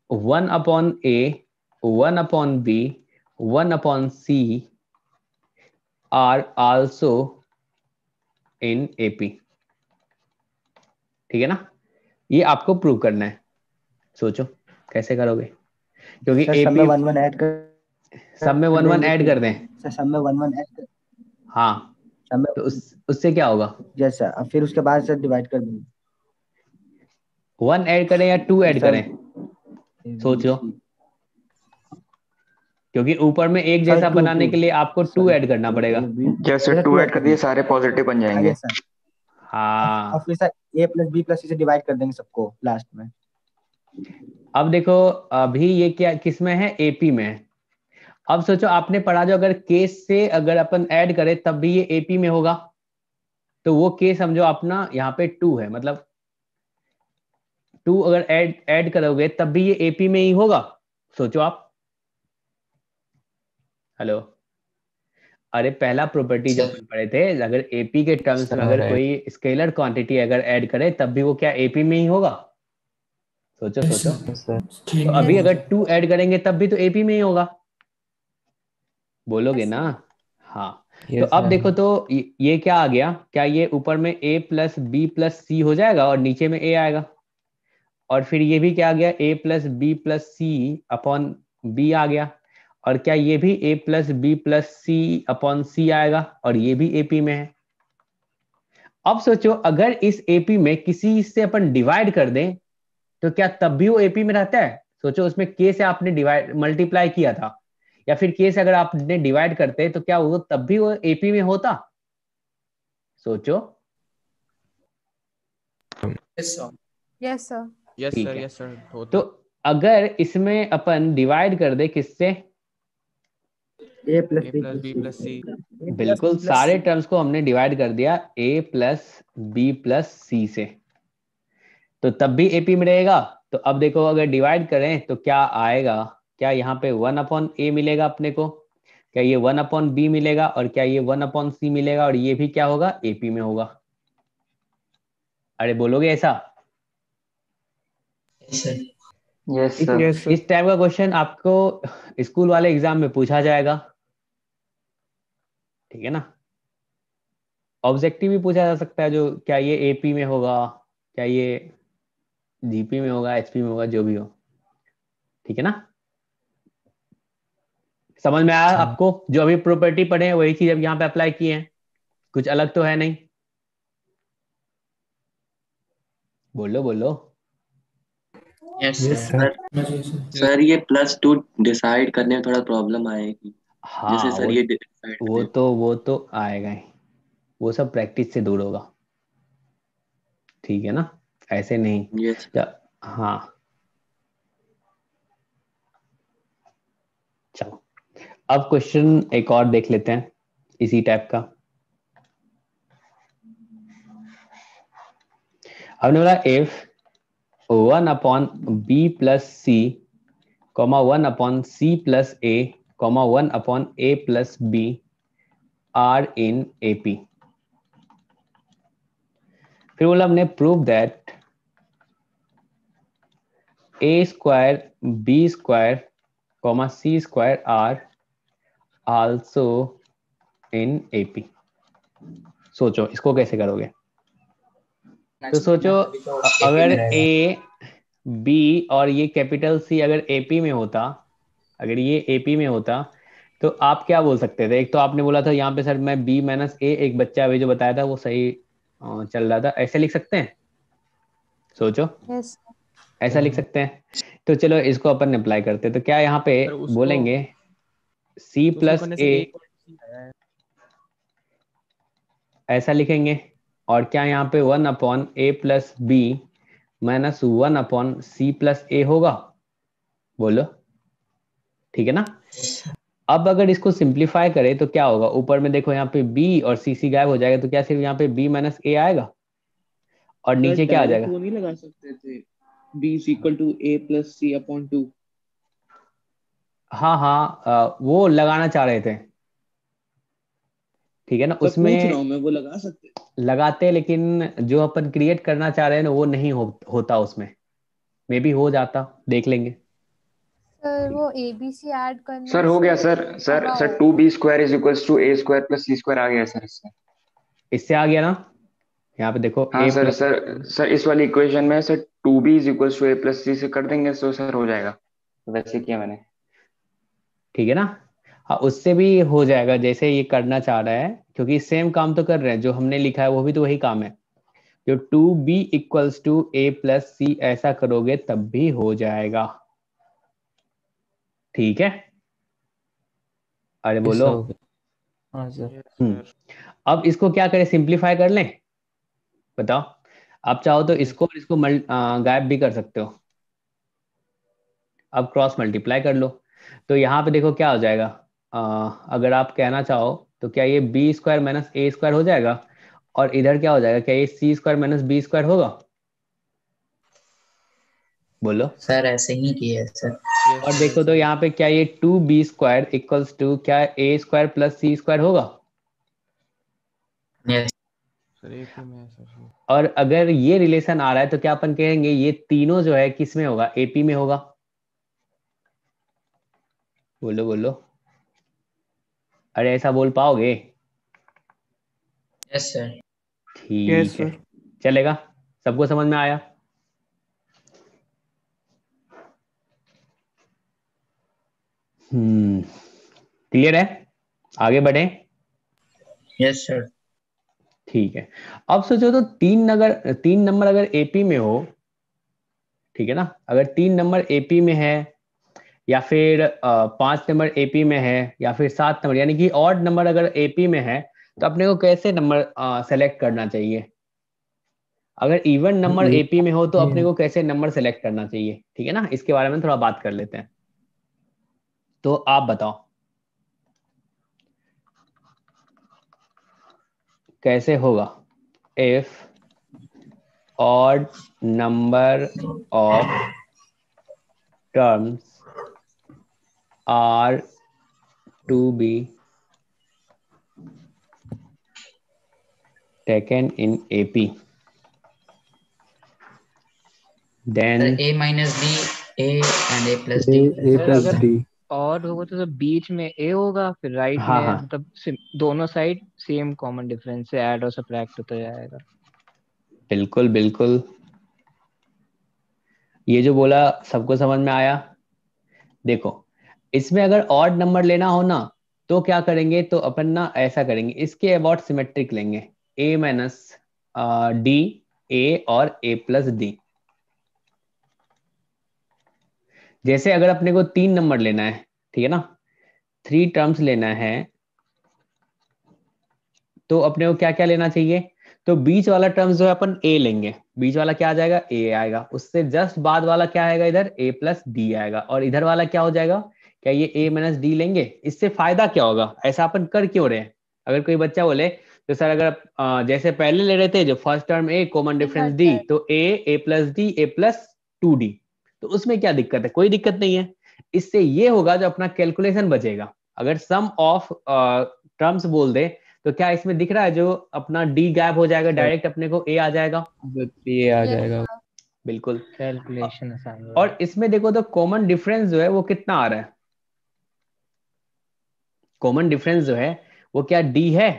1 upon A, 1 upon B, 1 upon C are also in AP। ठीक है ना? ये आपको prove करना है, सोचो कैसे करोगे, क्योंकि सर सब में AP 1 1 ऐड कर सब में 1 1 देंगे ऐड फिर। कर दें। सर सब में 1 1 ऐड कर, हाँ, सब में तो उससे क्या होगा? यस सर, फिर उसके बाद सर डिवाइड कर देंगे 1 ऐड करें या 2 ऐड सर। करें, सोचो, क्योंकि ऊपर में एक जैसा टू बनाने के लिए आपको 2 ऐड करना पड़ेगा। क्या सर 2 ऐड कर दिए सारे पॉजिटिव बन जाएंगे? Yes sir. हाँ, और फिर sir a plus b plus c से डिवाइड कर देंगे सबको लास्ट में। अब देखो, अभी ये क्या किस में है? AP में है। अब सोचो, आपने पढ़ा जो अगर केस से अगर अपन ऐड करें तब भी ये AP में होगा, तो वो केस समझो अपना यहाँ पे 2 है, मतलब 2 अगर ऐड करोगे तब भी ये AP में ही होगा। सोचो आप, हेलो, अरे पहला प्रॉपर्टी जब अपन पढ़े थे, अगर AP के टर्म्स में अगर कोई स्केलर क्वांटिटी अगर ऐड करे तब भी वो क्या AP में ही होगा? सोचो सोचो। तो अभी अगर 2 ऐड करेंगे तब भी तो AP में ही होगा, बोलोगे ना? हाँ। तो अब देखो, तो ये क्या आ गया? क्या ये ऊपर में a प्लस बी प्लस सी हो जाएगा और नीचे में a आएगा, और फिर ये भी क्या आ गया? a plus B plus C upon B आ गया, और क्या ये भी a plus B plus C upon C आएगा, और ये भी AP में है। अब सोचो, अगर इस AP में किसी से अपन डिवाइड कर दें तो क्या तब भी वो AP में रहता है? सोचो, उसमें k से आपने डिवाइड मल्टीप्लाई किया था, या फिर k से अगर आपने डिवाइड करते तो क्या वो तब भी वो AP में होता? सोचो। Yes sir. Yes sir. Yes ठीक सर। है, यस सर तो होता। अगर इसमें अपन डिवाइड कर दे किससे? a plus a b plus B plus C. बिल्कुल, सारे टर्म्स को हमने डिवाइड कर दिया a plus B plus C से, तो तब भी AP में रहेगा। तो अब देखो, अगर डिवाइड करें तो क्या आएगा? क्या यहाँ पे 1 अपॉन A मिलेगा अपने को? क्या ये 1 अपॉन B मिलेगा? और क्या ये 1 अपॉन C मिलेगा? और ये भी क्या होगा? AP में होगा। अरे बोलोगे ऐसा? Yes sir. इस टाइप का क्वेश्चन आपको स्कूल वाले एग्जाम में पूछा जाएगा, ठीक है ना? ऑब्जेक्टिव भी पूछा जा सकता है, जो क्या ये AP में होगा, क्या ये GP में होगा, HP में होगा, जो भी हो, ठीक है ना? समझ में आया आपको? जो अभी प्रॉपर्टी पढ़े हैं वही चीज अब यहाँ पे अप्लाई किए हैं, कुछ अलग तो है नहीं। बोलो बोलो। Yes sir. सर ये +2 डिसाइड करने में थोड़ा प्रॉब्लम आएगी। हाँ, जैसे सर ये डिसाइड वो तो आएगा ही, वो सब प्रैक्टिस से दूर होगा, ठीक है ना? ऐसे नहीं। यस हाँ, चलो अब क्वेश्चन एक और देख लेते हैं इसी टाइप का। हमने बोला if 1 upon B plus C, 1 upon C plus A, 1 upon A plus B are in AP, फिर बोला हमने prove that A square B square comma C square are also in AP. सोचो इसको कैसे करोगे। तो सोचो अगर ए बी और ये कैपिटल सी अगर एपी में होता, अगर ये एपी में होता तो आप क्या बोल सकते थे। एक तो आपने बोला था यहाँ पे सर मैं बी माइनस ए, एक बच्चा अभी जो बताया था वो सही चल रहा था, ऐसे लिख सकते हैं। सोचो यस ऐसा लिख सकते हैं। तो चलो इसको अपन अप्लाई करते हैं। तो क्या यहाँ पे सर उसको बोलेंगे सी उसको प्लस करने से ए, A equal to C आया है। ऐसा लिखेंगे। और क्या यहाँ पे 1 upon A plus B minus 1 upon C plus A होगा। बोलो ठीक है ना। अब अगर इसको सिंप्लीफाई करें तो क्या होगा, ऊपर में देखो यहाँ पे b और सी गायब हो जाएगा, तो क्या सिर्फ यहाँ पे b माइनस ए आएगा और नीचे क्या आ जाएगा। वो नहीं लगा सकते थे b is equal to a plus c upon 2। हाँ हाँ वो लगाना चाह रहे थे, ठीक है ना। पूछ रहा हूँ उसमें मैं, वो लगा सकते लगाते, लेकिन जो अपन क्रिएट करना चाह रहे हैं ना वो नहीं होता उसमें। मे बी हो जाता, देख लेंगे। सर वो ABC ऐड करने सर हो गया से सर। सर हाँ sir 2b square is equals to a square plus c square आ गया सर इससे। इससे आ गया ना। यहाँ पे देखो हाँ a सर। प्लस सर इस वाली इक्वेशन में sir 2b is equals to a plus c से कर देंगे तो सर हो जाएगा। तो वैसे किया मैंने। ठीक है ना। हाँ उससे भी हो जाएगा जैसे ये करना चाह रहा है, क्योंकि सेम काम तो कर रहे हैं, जो हमने लिखा है वो भी तो वही काम है। जो 2b equals to a plus C ऐसा करोगे तब भी हो जाएगा। ठीक है। अरे बोलो। हाँ सर। अब इसको क्या करें, सिंप्लीफाई कर लें। बताओ आप चाहो तो इसको और इसको गायब भी कर सकते हो। अब क्रॉस मल्टीप्लाई कर लो। तो यहाँ पे देखो क्या हो जाएगा। अगर आप कहना चाहो तो क्या ये बी स्क्वायर माइनस ए स्क्वायर हो जाएगा, और इधर क्या हो जाएगा, क्या ये सी स्क्वायर माइनस बी स्क्वायर होगा। बोलो सर ऐसे ही किया है सर। और देखो तो यहाँ पे क्या ये 2b स्क्वायर इक्वल्स टू क्या ए स्क्वायर प्लस सी स्क्वायर होगा। यस सर AP में है सर। और अगर ये रिलेशन आ रहा है तो क्या अपन कहेंगे ये तीनों जो है किस में होगा, एपी में होगा। बोलो बोलो। अरे ऐसा बोल पाओगे। Yes sir. ठीक है चलेगा, सबको समझ में आया। क्लियर है, आगे बढ़े। Yes sir. ठीक है। अब सोचो तो 3 नंबर अगर एपी में हो, ठीक है ना। अगर 3 नंबर एपी में है या फिर 5 नंबर एपी में है या फिर 7 नंबर, यानी कि ऑड नंबर अगर एपी में है तो अपने को कैसे नंबर सेलेक्ट करना चाहिए। अगर इवन नंबर एपी में हो तो अपने को कैसे नंबर सेलेक्ट करना चाहिए, ठीक है ना। इसके बारे में थोड़ा बात कर लेते हैं। तो आप बताओ कैसे होगा। If odd number of terms are to be taken in AP, then A minus B A and A plus D। Sir अगर और होगा तो बीच में A होगा, फिर राइट हाँ में हाँ मतलब दोनों साइड सेम कॉमन डिफरेंस से ऐड और सब्ट्रैक्ट होता जाएगा। बिल्कुल बिल्कुल। ये जो बोला सबको समझ में आया। देखो इसमें अगर ऑड नंबर लेना हो ना तो क्या करेंगे, तो अपन ना ऐसा करेंगे, इसके अबाउट सिमेट्रिक लेंगे, a माइनस डी ए और a प्लस डी। जैसे अगर अपने को 3 नंबर लेना है, ठीक है ना, 3 टर्म्स लेना है, तो अपने को क्या क्या लेना चाहिए। तो बीच वाला टर्म्स जो है अपन a लेंगे, बीच वाला क्या आ जाएगा a आएगा, उससे जस्ट बाद वाला क्या आएगा इधर a प्लस डी आएगा, और इधर वाला क्या हो जाएगा, क्या ये a माइनस डी लेंगे। इससे फायदा क्या होगा, ऐसा अपन कर क्यों रहे हैं। अगर कोई बच्चा बोले तो सर अगर जैसे पहले ले रहे थे जो first term a common difference d, तो a plus D a plus 2d, तो उसमें क्या दिक्कत है, कोई दिक्कत नहीं है। इससे ये होगा जो अपना कैलकुलेशन बचेगा। अगर सम ऑफ टर्म्स बोल दे तो क्या इसमें दिख रहा है जो अपना डी गैप हो जाएगा, डायरेक्ट अपने को ए आ जाएगा। ये आ जाएगा बिल्कुल। कैलकुलेशन आसान हो और इसमें देखो तो कॉमन डिफरेंस जो है वो कितना आ रहा है, कॉमन डिफरेंस जो है वो क्या डी है।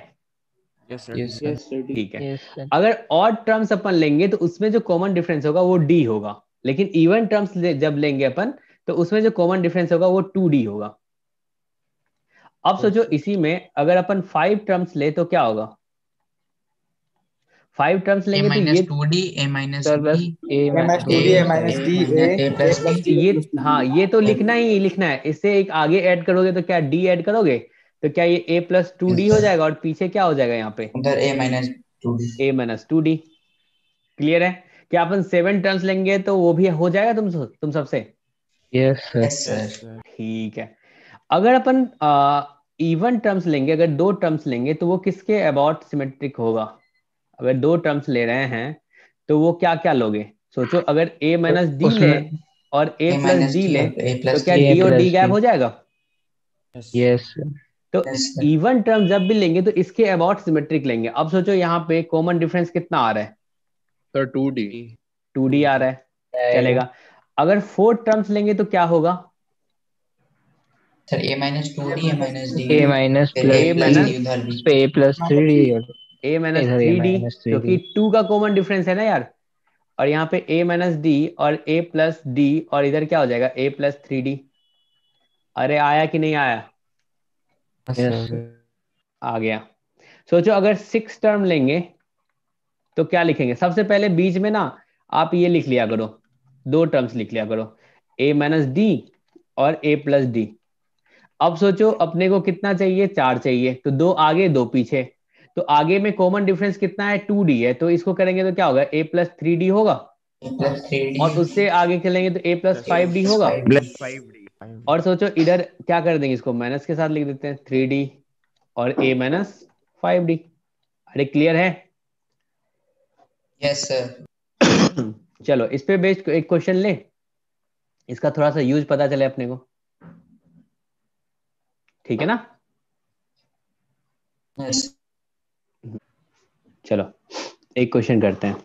ठीक है। अगर ऑड टर्म्स अपन लेंगे तो उसमें जो कॉमन डिफरेंस होगा वो डी होगा, लेकिन इवन टर्म्स जब लेंगे अपन तो उसमें जो कॉमन डिफरेंस होगा वो 2d होगा। अब सोचो इसी में अगर अपन 5 टर्म्स ले तो क्या होगा, 5 टर्म्स a लेंगे तो minus ये 2d a minus सर बस b A minus two D A minus D a plus d ये हाँ ये तो लिखना ही लिखना है, इससे एक आगे ऐड करोगे तो क्या डी ऐड करोगे तो क्या ये a प्लस 2d हो जाएगा और पीछे क्या हो जाएगा यहाँ पे उधर a minus 2d a minus 2d। Clear है। क्या अपन 7 टर्म्स लेंगे तो वो भी हो जाएगा तुम सबसे। यस yes sir ठीक है। अगर अपन इवन टर्म्स लेंगे, अगर 2 टर्म्स लेंगे तो वो किसके अबाउट सिमेट्रिक होगा। अगर 2 टर्म्स ले रहे हैं तो वो क्या क्या लोगे, सोचो। अगर a माइनस डी ले और a a plus minus D d ले और a तो plus क्या d d और plus d गैप d। हो जाएगा। यस तो yes sir इवन टर्म जब भी लेंगे तो इसके अबाउट सिमेट्रिक लेंगे। अब सोचो यहाँ पे कॉमन डिफरेंस कितना आ रहा है, सर 2d 2d आ रहा है, चलेगा। अगर 4 टर्म्स लेंगे तो क्या होगा, sir a minus 2d a minus d A minus फिर plus a a plus minus d उधर भी ए प्लस 3d a माइनस इधर ए 3d माइनस 3d क्योंकि 2 का कॉमन डिफरेंस है ना यार, और यहाँ पे a माइनस डी और a प्लस डी और इधर क्या हो जाएगा a प्लस 3d। अरे आया कि नहीं आया, आ गया। सोचो अगर 6 टर्म लेंगे तो क्या लिखेंगे, सबसे पहले बीच में ना आप ये लिख लिया करो, 2 टर्म्स लिख लिया करो a माइनस डी और a प्लस डी। अब सोचो अपने को कितना चाहिए, 4 चाहिए, तो 2 आगे 2 पीछे, तो आगे में कॉमन डिफरेंस कितना है 2d है, तो इसको करेंगे तो क्या होगा a प्लस 3d होगा, a plus 3d और उससे आगे चलेंगे तो a प्लस 5d होगा। 5d और सोचो इधर क्या कर देंगे, इसको माइनस के साथ लिख देते हैं 3d और a माइनस 5d। अरे क्लियर है। yes sir चलो इस पे बेस्ड एक क्वेश्चन ले, इसका थोड़ा सा यूज पता चले अपने को, ठीक है ना। yes चलो एक क्वेश्चन करते हैं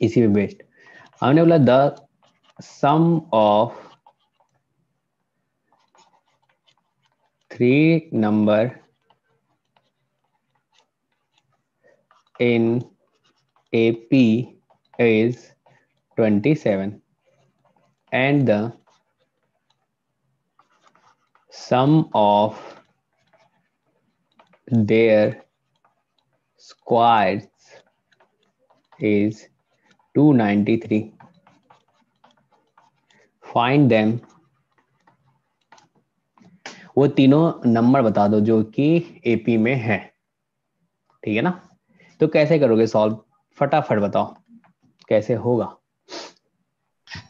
इसी पे बेस्ड। हमने बोला the sum of 3 number in AP is 27 and the sum of their squares is 293. Find them. वो तीनों नंबर बता दो जो कि एपी में है, ठीक है ना। तो कैसे करोगे सॉल्व, फटाफट बताओ कैसे होगा।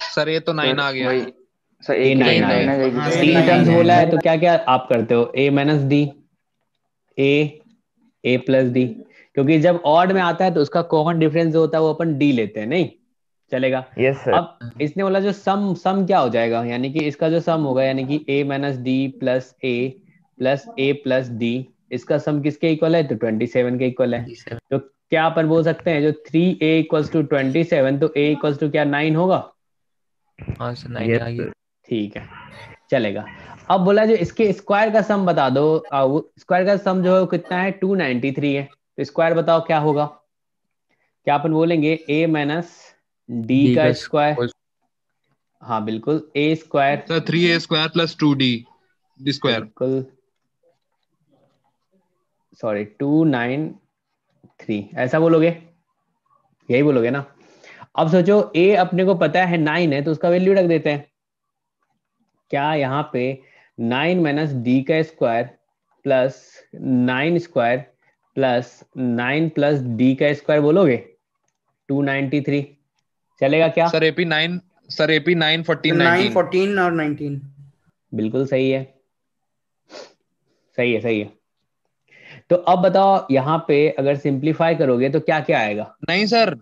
सर ये तो 9 आ गया। वही सर ए एक 9 लाइन आ लाइन आ गया, जाएगी। 3 टर्म्स बोला है तो क्या क्या आप करते हो, a minus D a plus D, क्योंकि जब ऑड में आता है तो उसका कॉमन डिफरेंस जो होता है वो अपन डी लेते हैं, नहीं चलेगा। Yes sir. अब इसने बोला जो सम क्या हो जाएगा, यानी कि इसका जो सम होगा यानी कि a minus D plus a plus D, इसका सम किसके इक्वल है, तो 27 के इक्वल है। तो क्या अपन बोल सकते हैं जो 3a इक्वल्स टू 27, तो a इक्वल्स टू क्या 9 होगा। हाँ सर 9 आ गया। ठीक है चलेगा। अब बोला जो इसके स्क्वायर का सम बता दो, स्क्वायर का सम जो है वो कितना है 293 है, तो स्क्वायर बताओ क्या होगा। क्या अपन बोलेंगे a माइनस डी का स्क्वायर, हाँ बिल्कुल a square sir 3a square plus 2d square, बिल्कुल सॉरी 293 ऐसा बोलोगे, यही बोलोगे ना। अब सोचो a अपने को पता है 9 है तो उसका वैल्यू रख देते हैं। क्या यहाँ पे 9 माइनस डी का square plus 9 square plus 9 plus D का स्क्वायर बोलोगे 293 चलेगा क्या। सर AP 9 14 9 14 और 19 बिल्कुल सही है, सही है सही है। तो अब बताओ यहाँ पे अगर सिंप्लीफाई करोगे तो क्या क्या आएगा। नहीं सर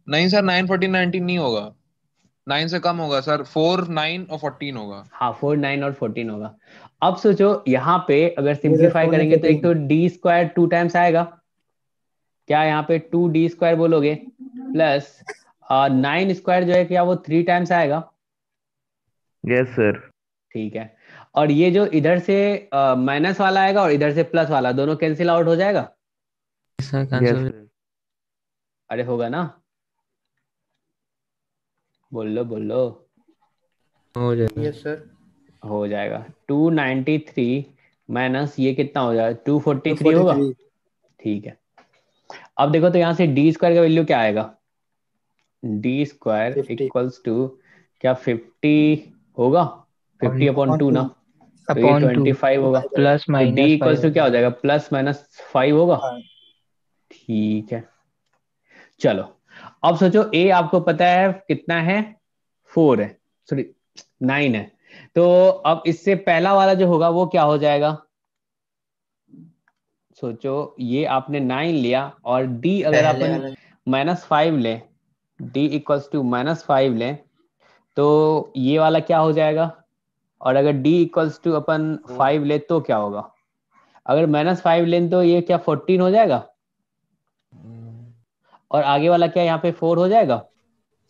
9 14 19 नहीं होगा, 9 से कम होगा सर, 4 9 और 14 होगा। हाँ 4 9 और 14 होगा। अब सोचो यहाँ पे अगर सिंप्लीफाई करेंगे तो एक तो डी स्क्वायर 2 टाइम्स आएगा, क्या यहाँ पे 2d² बोलोगे, प्लस 9 स्क्वायर जो है क्या वो 3 टाइम्स आएगा। Yes sir. ठीक है, और ये जो इधर से माइनस वाला आएगा और इधर से प्लस वाला, दोनों कैंसिल आउट हो जाएगा। यस अरे होगा ना, बोल लो। हो जाएगा। Yes sir. हो जाएगा 293 माइनस ये कितना हो जाएगा 243 होगा। ठीक है, अब देखो तो यहाँ से डी स्क्वायर का वैल्यू क्या आएगा, डी स्क्वायर इक्वल्स टू क्या 50 होगा, 50/2 ना, तो ये 25 होगा, प्लस तो माइनस डी इक्वल्स टू क्या हो जाएगा प्लस माइनस 5 होगा। ठीक है, चलो अब सोचो ए आपको पता है कितना है, 4 है, सॉरी 9 है, तो अब इससे पहला वाला जो होगा वो क्या हो जाएगा। सोचो ये आपने 9 लिया और डी अगर पहले अपन वाला -5 ले, डी इक्वल्स टू -5 ले तो ये वाला क्या हो जाएगा, और अगर डी इक्वल्स टू अपन 5 ले तो क्या होगा, अगर -5 लें तो ये क्या 14 हो जाएगा, और आगे वाला क्या यहाँ पे 4 हो जाएगा।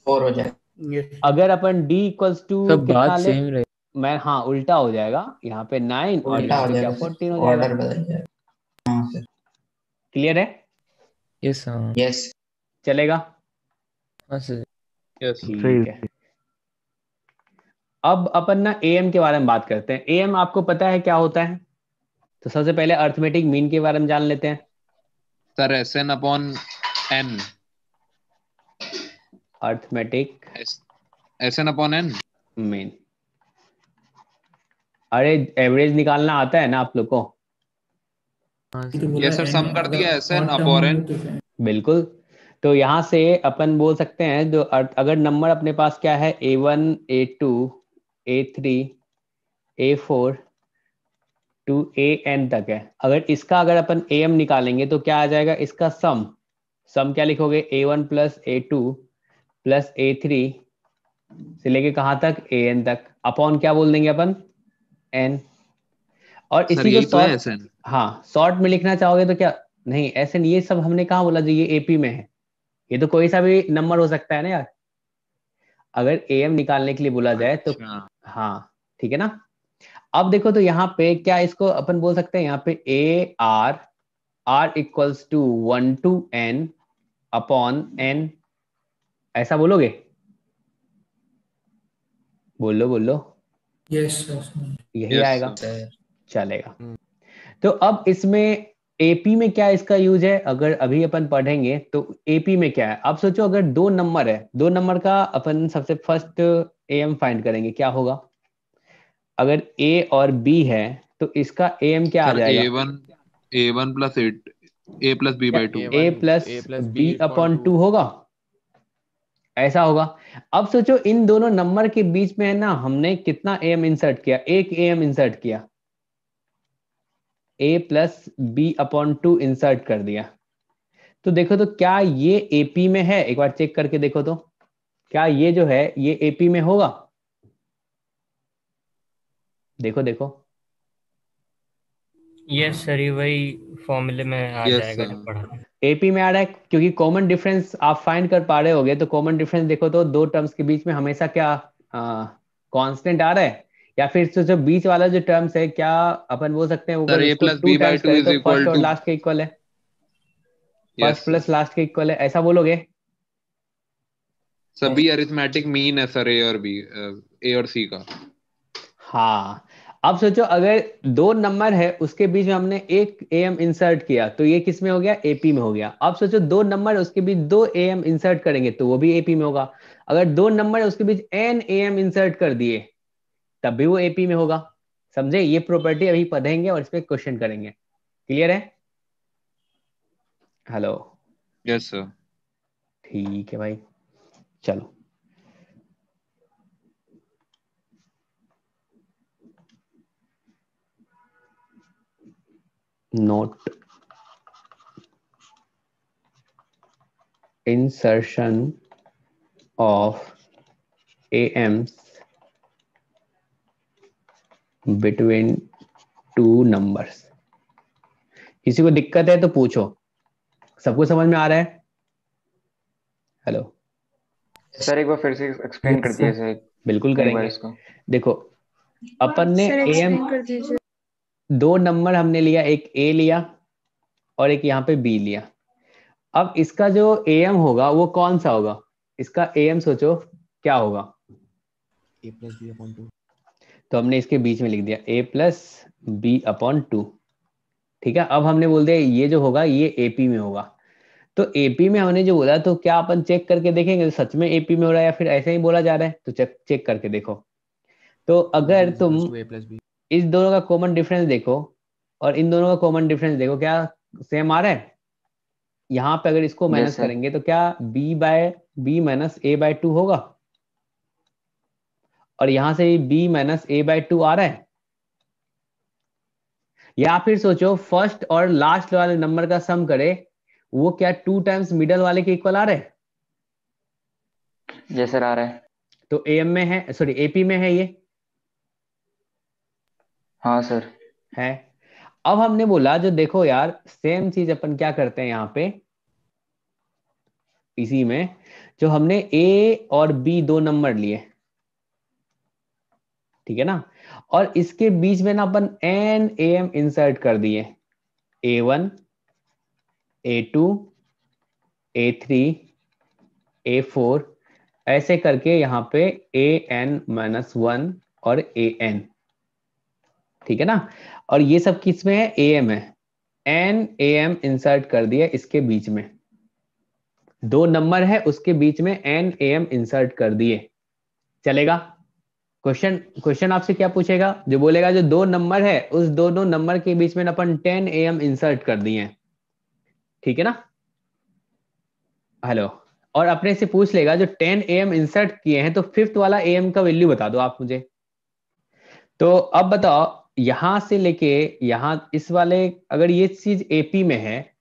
4 हो जाएगा। अगर अपन d इक्वल्स टू सब कितना बात ले, सेम रहे। मैं हाँ उल्टा हो जाएगा, यहाँ पे 9 और उल्टा यहाँ हो पे क्या जाएगा, 14 हो ऑर्डर जाएगा। बदल जाएगा। हाँ सर। क्लियर है, यस हाँ। यस चलेगा। हाँ सर। ठीक है, अब अपन ना am के बारे में बात करते हैं। am आपको पता है क्या होता है, तो सबसे पहले अर्थमेटिक मीन के बारे में जान लेते हैं। Sir SN/N। Arithmetic SN/N mean, अरे एवरेज निकालना आता है ना आप लोग को। यस सर, सम कर दिया SN/N। बिल्कुल, तो यहाँ से अपन बोल सकते हैं जो अगर नंबर अपने पास क्या है A1 A2 A3 A4 to AN तक है, अगर अपन AM निकालेंगे तो क्या आ जाएगा इसका सम क्या लिखोगे A1 plus A2 plus A3 से लेके कहाँ तक AN तक, अपॉन क्या बोल देंगे अपन N, और सर इसी को यही तो है शॉर्ट, SN। हाँ शॉर्ट में लिखना चाहोगे तो क्या, नहीं ऐसे नहीं, ये सब हमने कहा बोला जो ये AP में है, ये तो कोई सा भी नंबर हो सकता है ना यार, अगर AM निकालने के लिए बोला जाए तो। अच्छा। हाँ ठीक है ना, अब देखो तो यहाँ पे क्या इसको अपन बोल सकते हैं, यहाँ पे R equals to 1 to N upon N, ऐसा बोलोगे, बोलो यस यही Yes, आएगा, सर। चलेगा। तो अब इसमें AP में क्या इसका यूज है, अगर अभी अपन पढ़ेंगे तो AP में क्या है। अब सोचो अगर 2 नंबर है, 2 नंबर का अपन सबसे फर्स्ट AM फाइंड करेंगे, क्या होगा, अगर A और B है तो इसका AM क्या आ सर जाएगा, A1 plus A plus B क्या by 2। A plus B upon 2 होगा, ऐसा होगा। अब सोचो इन दोनों नंबर के बीच में है ना, हमने कितना AM इंसर्ट किया, एक AM इंसर्ट किया, A plus B upon 2 insert कर दिया, तो देखो तो क्या ये AP में है, एक बार चेक करके देखो तो क्या ये जो है ये AP में होगा, देखो यस सर, ये वही फॉर्मूले में आ Yes, जाएगा sir. जो पढ़ा। AP में आ रहा है, क्योंकि कॉमन डिफरेंस आप फाइंड कर पा रहे होगे, तो कॉमन डिफरेंस देखो तो दो टर्म्स के बीच में हमेशा क्या कांस्टेंट आ रहा है, या फिर जो बीच वाला जो टर्म्स है क्या अपन बोल सकते हैं सर अगर A उसको प्लस 2 B बाई टाइम्स 2 करें इज तो फर्स्ट इक्वल और टू। लास्ट के इक्वल है, फर्स्ट यस प्लस लास्ट के इक्वल है, ऐसा बोलोगे। सभी अरिथमेटिक मीन है सर A और C का। हाँ, अब सोचो अगर 2 नंबर है उसके बीच में हमने एक AM इंसर्ट किया तो ये किस में हो गया, AP में हो गया। अब सोचो 2 नंबर है उसके बीच 2 AM इंसर्ट करेंगे तो वो भी AP में होगा, अगर 2 नंबर है उसके बीच n AM इंसर्ट कर दिए तब भी वो AP में होगा। समझे, ये प्रॉपर्टी अभी पढ़ेंगे और इस पे क्वेश्चन करेंगे। क्लियर है, हेलो, यस सर। ठीक है भाई, चलो note insertion of AMs between 2 numbers. किसी को दिक्कत है तो पूछो। सबको समझ में आ रहा है? हेलो सर एक बार फिर से एक्सप्लेन कर दिए सर, बिल्कुल एक बार करेंगे। इसको। देखो अपन ने सर एम एक्सप्लेन कर दीजिए। 2 नंबर हमने लिया, एक ए लिया और एक यहाँ पे बी लिया। अब इसका जो एम होगा वो कौन सा होगा? इसका एम सोचो क्या होगा? ए प्लस बी अपॉन 2। तो हमने इसके बीच में लिख दिया ए प्लस बी अपॉन 2। ठीक है, अब हमने बोल दिया ये जो होगा ये एपी में होगा। तो एपी में हमने जो बोला तो क्या अपन चेक करके देखेंगे सच में एपी में हो रहा है या फिर ऐसे ही बोला जा रहा है? तो चेक चेक करके देखो। तो अगर तुम ए प्लस बी। इस दोनों का कॉमन डिफरेंस देखो और इन दोनों का कॉमन डिफरेंस देखो, क्या सेम आ रहा है? यहाँ पे अगर इसको माइनस यस सर। करेंगे तो क्या बी माइनस ए बाय 2 होगा? और यहां से बी माइनस ए बाय 2 आ रहा है। या फिर सोचो फर्स्ट और लास्ट वाले नंबर का सम करे, वो क्या 2 टाइम्स मिडल वाले के इक्वल आ रहे हैं? यस सर आ रहा है। तो एम में है, सॉरी एपी में है ये। हाँ सर। है। अब हमने बोला जो देखो यार सेम चीज अपन क्या करते हैं यहाँ पे इसी में, जो हमने ए और बी 2 नंबर लिए, ठीक है ना, और इसके बीच में ना अपन एन एम इंसर्ट कर दिए, A1 A2 A3 A4 ऐसे करके यहाँ पे AN-1 और AN, ठीक है ना। और ये सब किस में है? AM है। एन AM इंसर्ट कर दिया इसके बीच में, 2 नंबर है उसके बीच में एन AM इंसर्ट कर दिए, चलेगा? क्वेश्चन क्वेश्चन आपसे क्या पूछेगा? जो बोलेगा जो 2 नंबर है उस दोनों नंबर के बीच में अपन 10 AM इंसर्ट कर दिए, ठीक है ना। हेलो। और अपने से पूछ लेगा जो 10 AM इंसर्ट किए हैं तो फिफ्थ वाला AM का वैल्यू बता दो आप मुझे। तो अब बताओ यहां से लेके यहां इस वाले, अगर ये चीज एपी में है,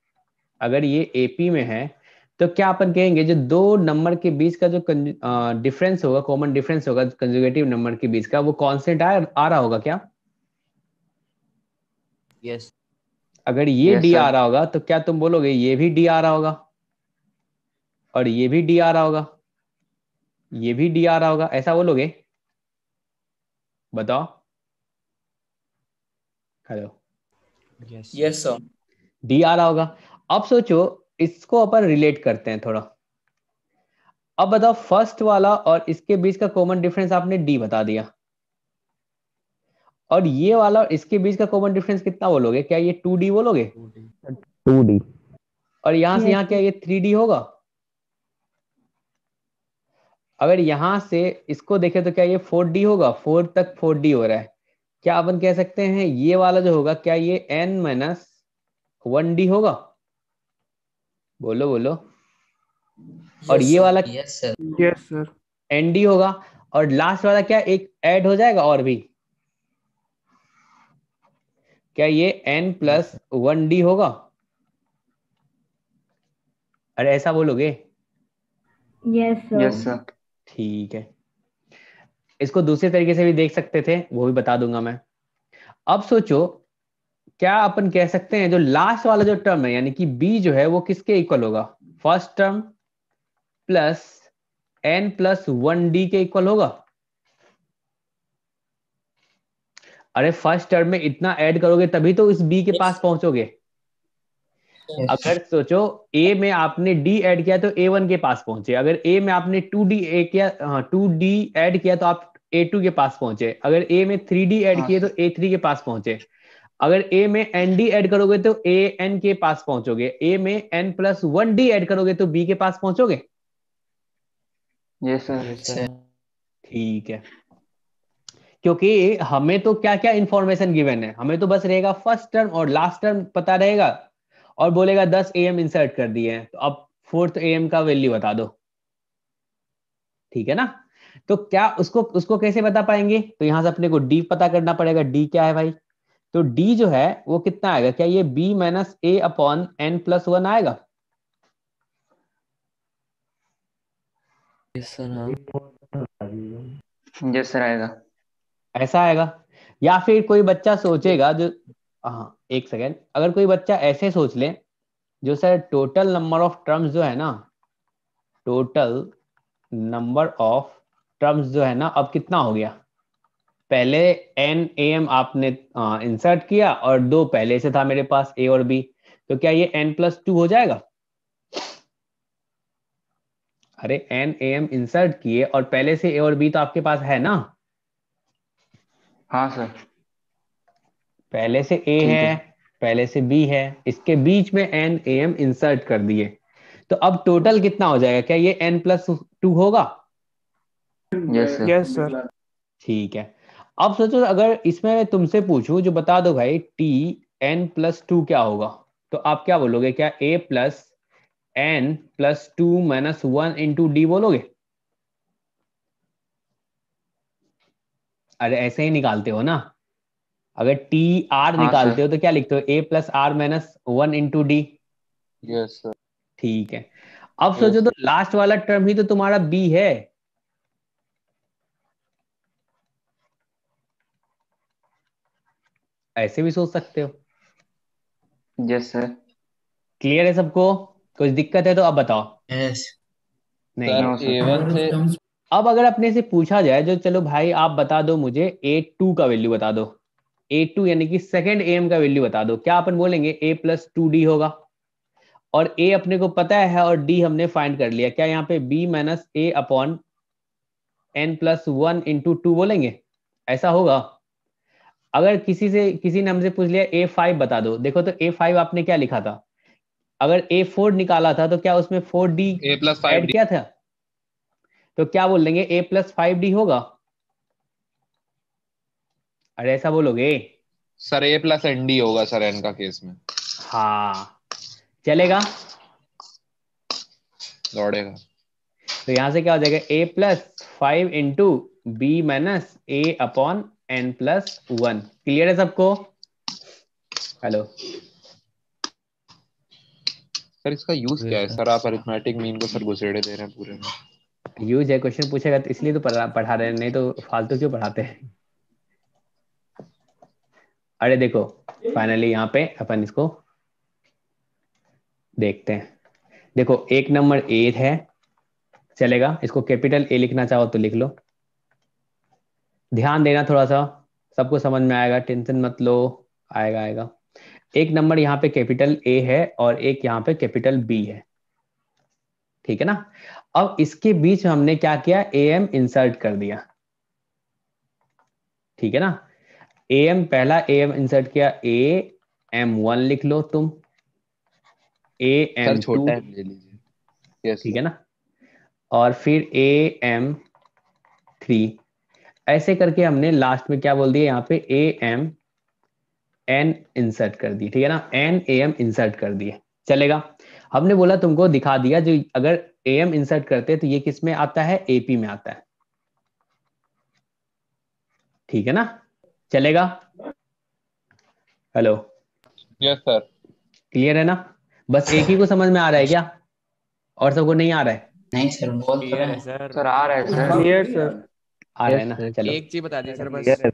अगर ये एपी में है तो क्या अपन कहेंगे जो 2 नंबर के बीच का जो डिफरेंस होगा, कॉमन डिफरेंस होगा कंजुगेटिव नंबर के बीच का, वो कांस्टेंट आ रहा होगा क्या? यस। अगर ये यस डी आ सर। रहा होगा तो क्या तुम बोलोगे ये भी डी आ रहा होगा और ये भी डी आ रहा होगा, ये भी डी आ रहा होगा, ऐसा बोलोगे? बताओ। Hello. Yes yes sir. D आ रहा होगा। अब सोचो इसको अपन रिलेट करते हैं थोड़ा। अब बताओ फर्स्ट वाला और इसके बीच का कॉमन डिफरेंस आपने डी बता दिया, और ये वाला और इसके बीच का कॉमन डिफरेंस कितना बोलोगे? क्या ये 2D बोलोगे? 2D। और यहां से यहां क्या ये 3D होगा? अगर यहां से इसको देखें तो क्या ये 4D होगा? 4 तक 4D हो रहा है। क्या अपन कह सकते हैं ये वाला जो होगा क्या ये N-1D होगा? बोलो बोलो। और ये वाला yes sir. Yes sir. ND होगा। और लास्ट वाला क्या एक ऐड हो जाएगा और भी, क्या ये N+1D होगा? अरे ऐसा बोलोगे? Yes yes sir. सर। ठीक है। इसको दूसरे तरीके से भी देख सकते थे, वो भी बता दूंगा मैं। अब सोचो क्या अपन कह सकते हैं जो लास्ट वाला जो टर्म है यानी कि बी जो है वो किसके इक्वल होगा? फर्स्ट टर्म प्लस N+1D के इक्वल होगा। अरे फर्स्ट टर्म में इतना ऐड करोगे तभी तो इस बी के पास पहुंचोगे। अगर सोचो ए में आपने डी ऐड किया तो A1 के पास पहुंचे, अगर ए में आपने 2D किया, हाँ 2D ऐड किया तो आप A2 के पास पहुंचे, अगर ए में 3D ऐड हाँ किए तो A3 के पास पहुंचे, अगर ए में ND ऐड करोगे तो AN के पास पहुंचोगे, ए में N+1D ऐड करोगे तो बी के पास पहुंचोगे। Yes sir. Yes sir. ठीक है, क्योंकि हमें तो क्या क्या इंफॉर्मेशन गिवन है, हमें तो बस रहेगा फर्स्ट टर्म और लास्ट टर्म पता रहेगा और बोलेगा 10 AM इंसर्ट कर दिए हैं तो अब 4th AM का वैल्यू बता दो, ठीक है ना। तो क्या उसको उसको कैसे बता पाएंगे? तो यहां से अपने को डी पता करना पड़ेगा, डी क्या है भाई? तो डी जो है वो कितना आएगा? क्या ये B-A/N+1 आएगा? यस सर हाँ। यस सर आएगा। ऐसा आएगा। या फिर कोई बच्चा सोचेगा जो, हाँ एक सेकेंड, अगर कोई बच्चा ऐसे सोच ले जो sir total number of terms जो है ना, टोटल नंबर ऑफ टर्म्स जो है ना अब कितना हो गया, पहले एन ए एम आपने इंसर्ट किया और दो पहले से था मेरे पास ए और बी, तो क्या ये n+2 हो जाएगा? अरे एन ए एम इंसर्ट किए और पहले से ए और बी तो आपके पास है ना। हाँ सर। पहले से ए ठीक है, है। पहले से बी है, इसके बीच में एन ए एम इंसर्ट कर दिए, तो अब टोटल कितना हो जाएगा, क्या ये n+2 होगा? Yes sir. Yes sir. ठीक है। अब सोचो अगर इसमें मैं तुमसे पूछूं जो बता दो भाई n+2 क्या होगा, तो आप क्या बोलोगे, क्या a+n+2 - 1 इंटू डी बोलोगे? अरे ऐसे ही निकालते हो ना, अगर टी आर हाँ निकालते सर। हो तो क्या लिखते हो, a+r-1 into D. Yes sir. ठीक है। अब सोचो तो लास्ट वाला टर्म ही तो तुम्हारा बी है, ऐसे भी सोच सकते हो। Yes sir. क्लियर है सबको? कुछ दिक्कत है तो अब बताओ। यस नहीं। सर A1 से अब अगर अपने से पूछा जाए जो चलो भाई आप बता दो मुझे A2 का वैल्यू बता दो, A2 यानी कि सेकंड AM का वैल्यू बता दो, क्या अपन बोलेंगे a+2d होगा, और A अपने को पता है और D हमने फाइंड कर लिया, क्या यहाँ पे b - a/n+1 इंटू 2 बोलेंगे, ऐसा होगा? अगर किसी ने हमसे पूछ लिया A5 बता दो, देखो तो A5 आपने क्या लिखा था, अगर A4 निकाला था तो क्या उसमें 4d ऐड A+5D। किया था, तो क्या बोल देंगे a+5d होगा? अरे ऐसा बोलोगे? सर A+ND होगा सर n का केस में। हाँ चलेगा। दौड़ेगा। तो यहां से क्या हो जाएगा, a+5 into b - a/n+1। Clear है सबको? हेलो सर इसका यूज क्या है सर, आप अरिथमेटिक मीन को सर घुसेड़े दे रहे हैं पूरे में। यूज है, क्वेश्चन पूछेगा तो इसलिए तो पढ़ा रहे हैं, नहीं तो फालतू क्यों पढ़ाते हैं। अरे देखो फाइनली यहाँ पे अपन इसको देखते हैं। देखो एक नंबर ए है, चलेगा, इसको कैपिटल ए लिखना चाहो तो लिख लो, ध्यान देना थोड़ा सा, सबको समझ में आएगा, टेंशन मत लो, आएगा आएगा। एक नंबर यहाँ पे कैपिटल ए है और एक यहाँ पे कैपिटल बी है, ठीक है ना। अब इसके बीच में हमने क्या किया, ए एम इंसर्ट कर दिया, ठीक है ना। ए एम पहला ए एम इंसर्ट किया, AM1 लिख लो तुम, AM2 छोटा m ले लीजिए। यस ठीक है ना, और फिर AM3, ऐसे करके हमने लास्ट में क्या बोल दिया, यहाँ पे AMN इंसर्ट कर दी, ठीक है ना, NAM इंसर्ट कर दिए, चलेगा। हमने बोला तुमको दिखा दिया जो अगर AM इंसर्ट करते तो ये किस में आता है, AP में आता है, ठीक है ना, चलेगा। Hello yes sir. क्लियर है ना? बस एक ही को समझ में आ रहा है क्या, और सबको नहीं आ रहा है? नहीं सर, बोल तो रहे हैं। सर आ रहा है सर। Clear sir. आ रहा है ना, चलो। एक चीज बता दी सर बस।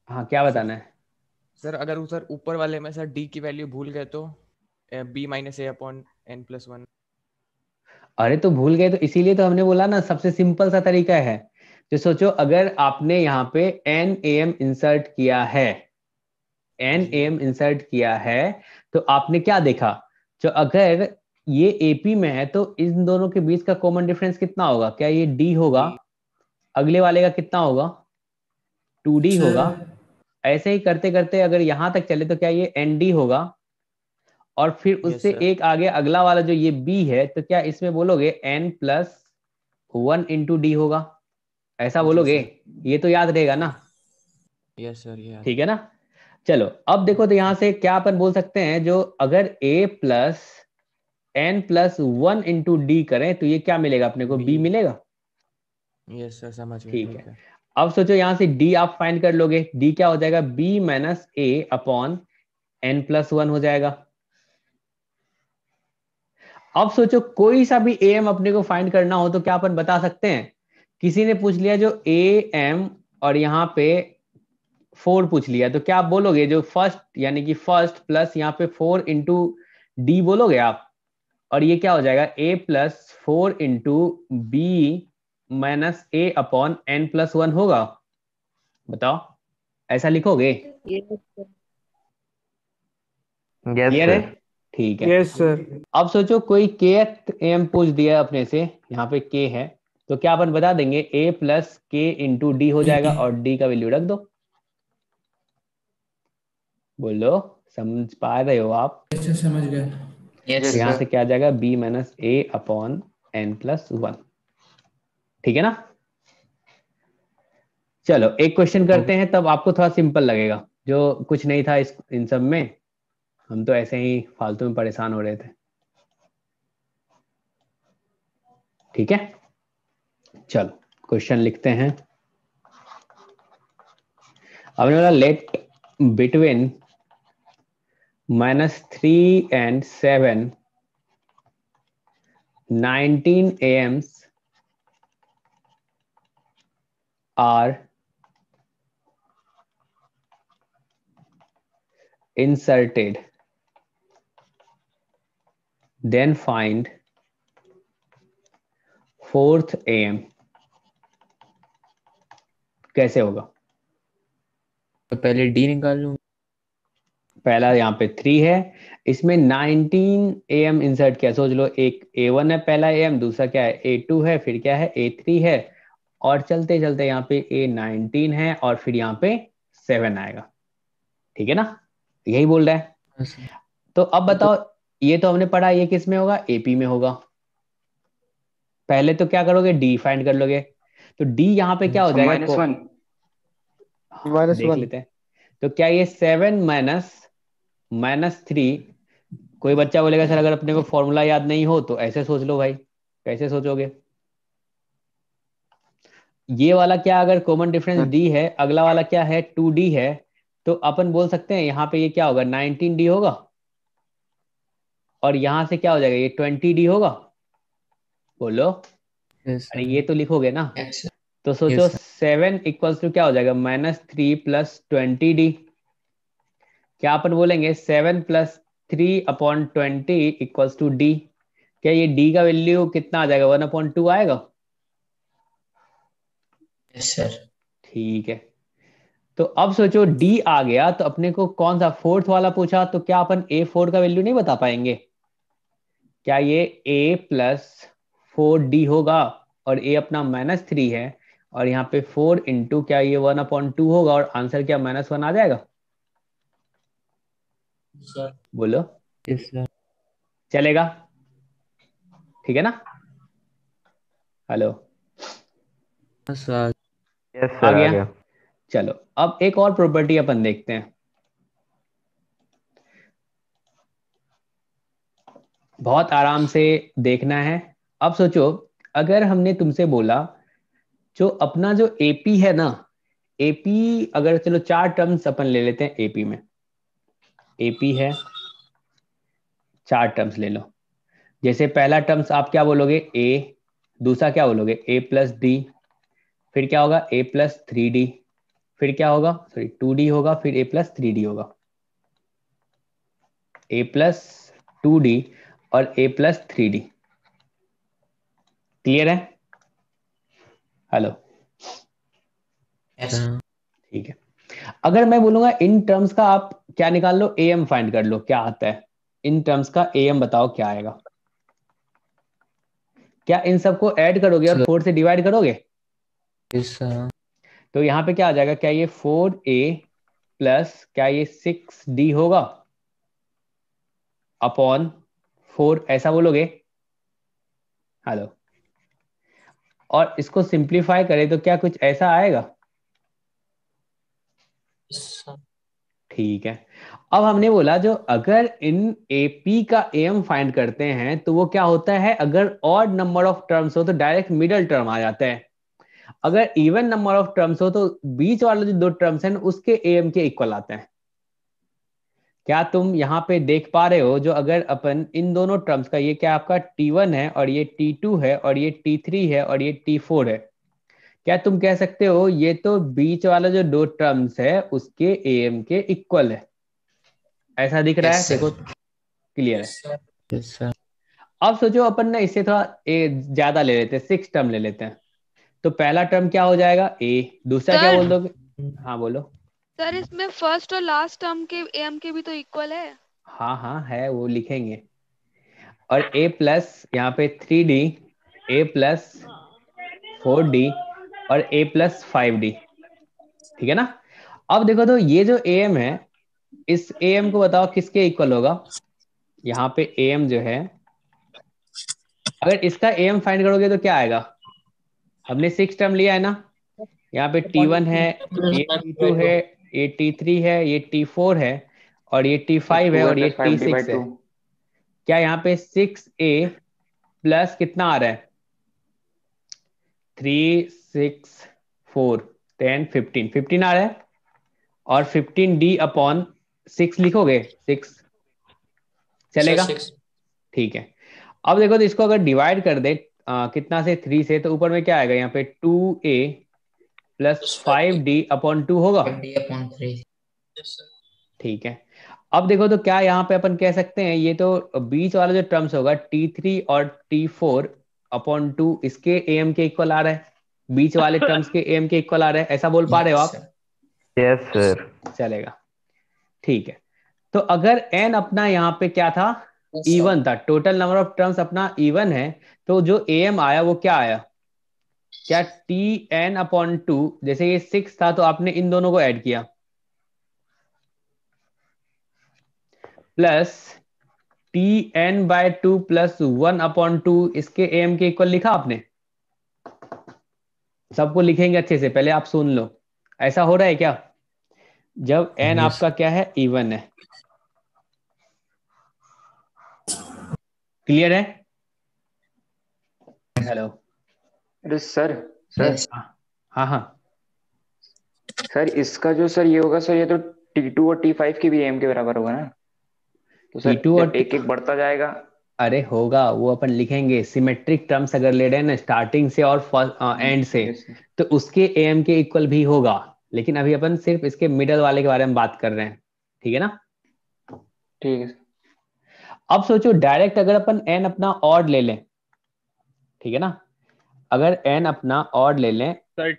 हाँ क्या बताना है? सर अगर उधर ऊपर वाले में सर डी की वैल्यू भूल गए तो b - a/n+1। अरे तो भूल गए तो इसीलिए तो हमने बोला ना, सबसे सिंपल सा तरीका है, जो सोचो अगर आपने यहाँ पे NAM इंसर्ट किया है, NAM इंसर्ट किया है, तो आपने क्या देखा, जो अगर ये AP में है तो इन दोनों के बीच का कॉमन डिफरेंस कितना होगा, क्या ये D होगा, अगले वाले का कितना होगा, 2D होगा, ऐसे ही करते करते अगर यहां तक चले तो क्या ये ND होगा, और फिर उससे एक आगे अगला वाला जो ये B है, तो क्या इसमें बोलोगे N+1 इंटू D होगा, ऐसा बोलोगे? ये तो याद रहेगा ना। यस सर ये ठीक है ना। चलो अब देखो तो यहां से क्या अपन बोल सकते हैं, जो अगर A+N+1 इंटू D करें तो ये क्या मिलेगा अपने को, B मिलेगा। यस सर समझ गए। ठीक है। अब सोचो यहां से D आप फाइंड कर लोगे, D क्या हो जाएगा, B - a/n+1 हो जाएगा। अब सोचो कोई सा भी AM अपने को फाइंड करना हो तो क्या अपन बता सकते हैं, किसी ने पूछ लिया जो AM और यहाँ पे 4 पूछ लिया, तो क्या आप बोलोगे जो फर्स्ट यानी कि फर्स्ट प्लस यहाँ पे 4 इंटू डी बोलोगे आप, और ये क्या हो जाएगा a plus 4 into B minus A upon N plus 1 होगा? बताओ, ऐसा लिखोगे? क्लियर है? ठीक है। Yes sir. अब सोचो कोई के एम पूछ दिया अपने से, यहाँ पे के है, तो क्या अपन बता देंगे a प्लस के इंटू डी हो जाएगा, और डी का वैल्यू रख दो। बोलो, समझ पा रहे हो आप? समझ गए। तो यहाँ से क्या आ जाएगा b minus A upon N plus 1। ठीक है ना? चलो एक क्वेश्चन करते हैं, तब आपको थोड़ा सिंपल लगेगा, जो कुछ नहीं था इन सब में, हम तो ऐसे ही फालतू में परेशान हो रहे थे। ठीक है, चलो क्वेश्चन लिखते हैं। अब बोला late between -3 and 7 19 AMs are inserted, then find 4th AM। कैसे होगा? तो पहले डी निकाल लूं। पहला यहाँ पे 3 है, इसमें 19 AM इंसर्ट किया। सोच लो, एक A1 है पहला AM, दूसरा क्या है A2 है, फिर क्या है A3 है, और चलते चलते यहाँ पे A19 है, और फिर यहाँ पे 7 आएगा। ठीक है ना? यही बोल रहा है। तो अब बताओ, ये तो हमने पढ़ा, ये किस में होगा? AP में होगा। पहले तो क्या करोगे? डी फाइंड कर लोगे, तो डी यहाँ पे क्या हो जाएगा? -1 देख लेते हैं। तो क्या ये 7 माइनस 3, कोई बच्चा बोलेगा सर अगर अपने को फॉर्मूला याद नहीं हो तो ऐसे सोच लो भाई। कैसे सोचोगे? ये वाला क्या, अगर कॉमन डिफरेंस डी है, अगला वाला क्या है 2d है, तो अपन बोल सकते हैं यहाँ पे ये क्या होगा 19d होगा, और यहां से क्या हो जाएगा ये 20d होगा। बोलो, अरे ये तो लिखोगे ना। तो सोचो 7 इक्वल्स टू क्या हो जाएगा -3 प्लस 20d। क्या अपन बोलेंगे 7 plus 3 upon 20 equals to D. क्या ये डी का वैल्यू कितना आ जाएगा? 1/2 आएगा। Yes sir. ठीक है, तो अब सोचो डी आ गया, तो अपने को कौन सा फोर्थ वाला पूछा, तो क्या अपन A4 का वैल्यू नहीं बता पाएंगे? क्या ये a प्लस 4d होगा, और a अपना -3 है, और यहाँ पे 4 इंटू क्या ये 1/2 होगा, और आंसर क्या -1 आ जाएगा? सर बोलो। चलेगा? ठीक है ना? हेलो, आ गया? चलो अब एक और प्रॉपर्टी अपन देखते हैं, बहुत आराम से देखना है। अब सोचो, अगर हमने तुमसे बोला जो अपना जो एपी है ना, एपी अगर चलो 4 टर्म्स अपन ले लेते हैं एपी में। एपी है 4 टर्म्स ले लो। जैसे पहला टर्म्स आप क्या बोलोगे a, दूसरा क्या बोलोगे a प्लस डी, फिर क्या होगा a प्लस 3d, फिर क्या होगा सॉरी 2d होगा, फिर a प्लस 3d होगा। a प्लस 2d और a प्लस 3d। क्लियर है? हेलो, ठीक है। अगर मैं बोलूंगा इन टर्म्स का आप क्या निकाल लो, am फाइंड कर लो, क्या आता है इन टर्म्स का am, बताओ क्या आएगा। क्या इन सबको ऐड करोगे और 4 से डिवाइड करोगे? तो यहाँ पे क्या आ जाएगा, क्या ये 4a प्लस क्या ये 6d होगा अपॉन 4, ऐसा बोलोगे? हेलो, और इसको सिंप्लीफाई करें तो क्या कुछ ऐसा आएगा? ठीक है। अब हमने बोला जो अगर इन AP का AM फाइंड करते हैं तो वो क्या होता है, अगर ऑड नंबर ऑफ टर्म्स हो तो डायरेक्ट मिडल टर्म आ जाता है, अगर इवन नंबर ऑफ टर्म्स हो तो बीच वाले जो 2 टर्म्स हैं उसके AM के इक्वल आते हैं। क्या तुम यहाँ पे देख पा रहे हो, जो अगर अपन इन दोनों टर्म्स का, ये क्या आपका T1 है और ये T2 है और ये T3 है और ये T4 है, क्या तुम कह सकते हो ये तो बीच वाला जो दो टर्म्स है उसके एम के इक्वल है, ऐसा दिख रहा है? देखो क्लियर है। Yes sir. अब सोचो अपन ना इससे थोड़ा ज्यादा ले लेते हैं, 6 टर्म ले लेते हैं। तो पहला टर्म क्या हो जाएगा? ए। दूसरा क्या सर बोल दोगे? हाँ बोलो। सर इसमें फर्स्ट और लास्ट टर्म के एम के भी तो इक्वल है। हाँ हाँ है, वो लिखेंगे। और ए प्लस यहाँ पे 3D, ए प्लस 4D और ए प्लस 5D, ठीक है ना? अब देखो तो ये जो एम है, इस एम को बताओ किसके इक्वल होगा? यहाँ पे एम जो है, अगर इसका एम फाइंड करोगे तो क्या आएगा? हमने 6 टर्म लिया है ना, यहाँ पे T1 है, ये T2 है, ये T3 है, ये T4 है और ये T5 है 2a और ये plus 5d by T6 है। 2. क्या यहाँ पे 6a प्लस कितना आ रहा है? 3 6 4 10 15 15 आ रहा है। और 15D अपॉन 6 लिखोगे? 6 चलेगा? ठीक है। अब देखो तो इसको अगर डिवाइड कर दे कितना से? 3 से, तो ऊपर में क्या आएगा? यहाँ पे 2a प्लस 5D अपॉन 2 होगा। 5d upon 3. ठीक है। अब देखो तो क्या यहाँ पे अपन कह सकते हैं ये तो बीच वाला जो टर्म्स होगा T3 और T4 अपॉन 2 इसके एम के इक्वल आ रहा है, बीच वाले टर्म्स के एम के इक्वल आ रहा है, ऐसा बोल पा रहे हो आप? Yes sir. चलेगा, ठीक है। तो अगर n अपना यहाँ पे क्या था? इवन था, टोटल नंबर ऑफ टर्म्स अपना इवन है, तो जो एम आया वो क्या आया? क्या Tn अपॉन 2, जैसे ये 6 था तो आपने इन दोनों को ऐड किया, प्लस Tn/2 प्लस 1 अपॉन 2 इसके एम के इक्वल लिखा आपने? सबको लिखेंगे अच्छे से, पहले आप सुन लो। ऐसा हो रहा है क्या? जब n आपका क्या है? इवन है। क्लियर है? हेलो? अरे सर सर हाँ हाँ सर, इसका जो सर ये होगा सर, ये तो T2 और T5 की भी एम के बराबर होगा ना? तो सर T2 और जब एक एक बढ़ता जाएगा। अरे होगा, वो अपन लिखेंगे सिमेट्रिक टर्म्स अगर ले रहे हैं ना स्टार्टिंग से और एंड से, तो उसके एम के इक्वल भी होगा। लेकिन अभी अपन सिर्फ इसके मिडल वाले के बारे में बात कर रहे हैं, ठीक है ना? ठीक है। अब सोचो डायरेक्ट अगर अपन n अपना ऑड ले लें, ठीक है ना? अगर n अपना ऑड ले लें, सर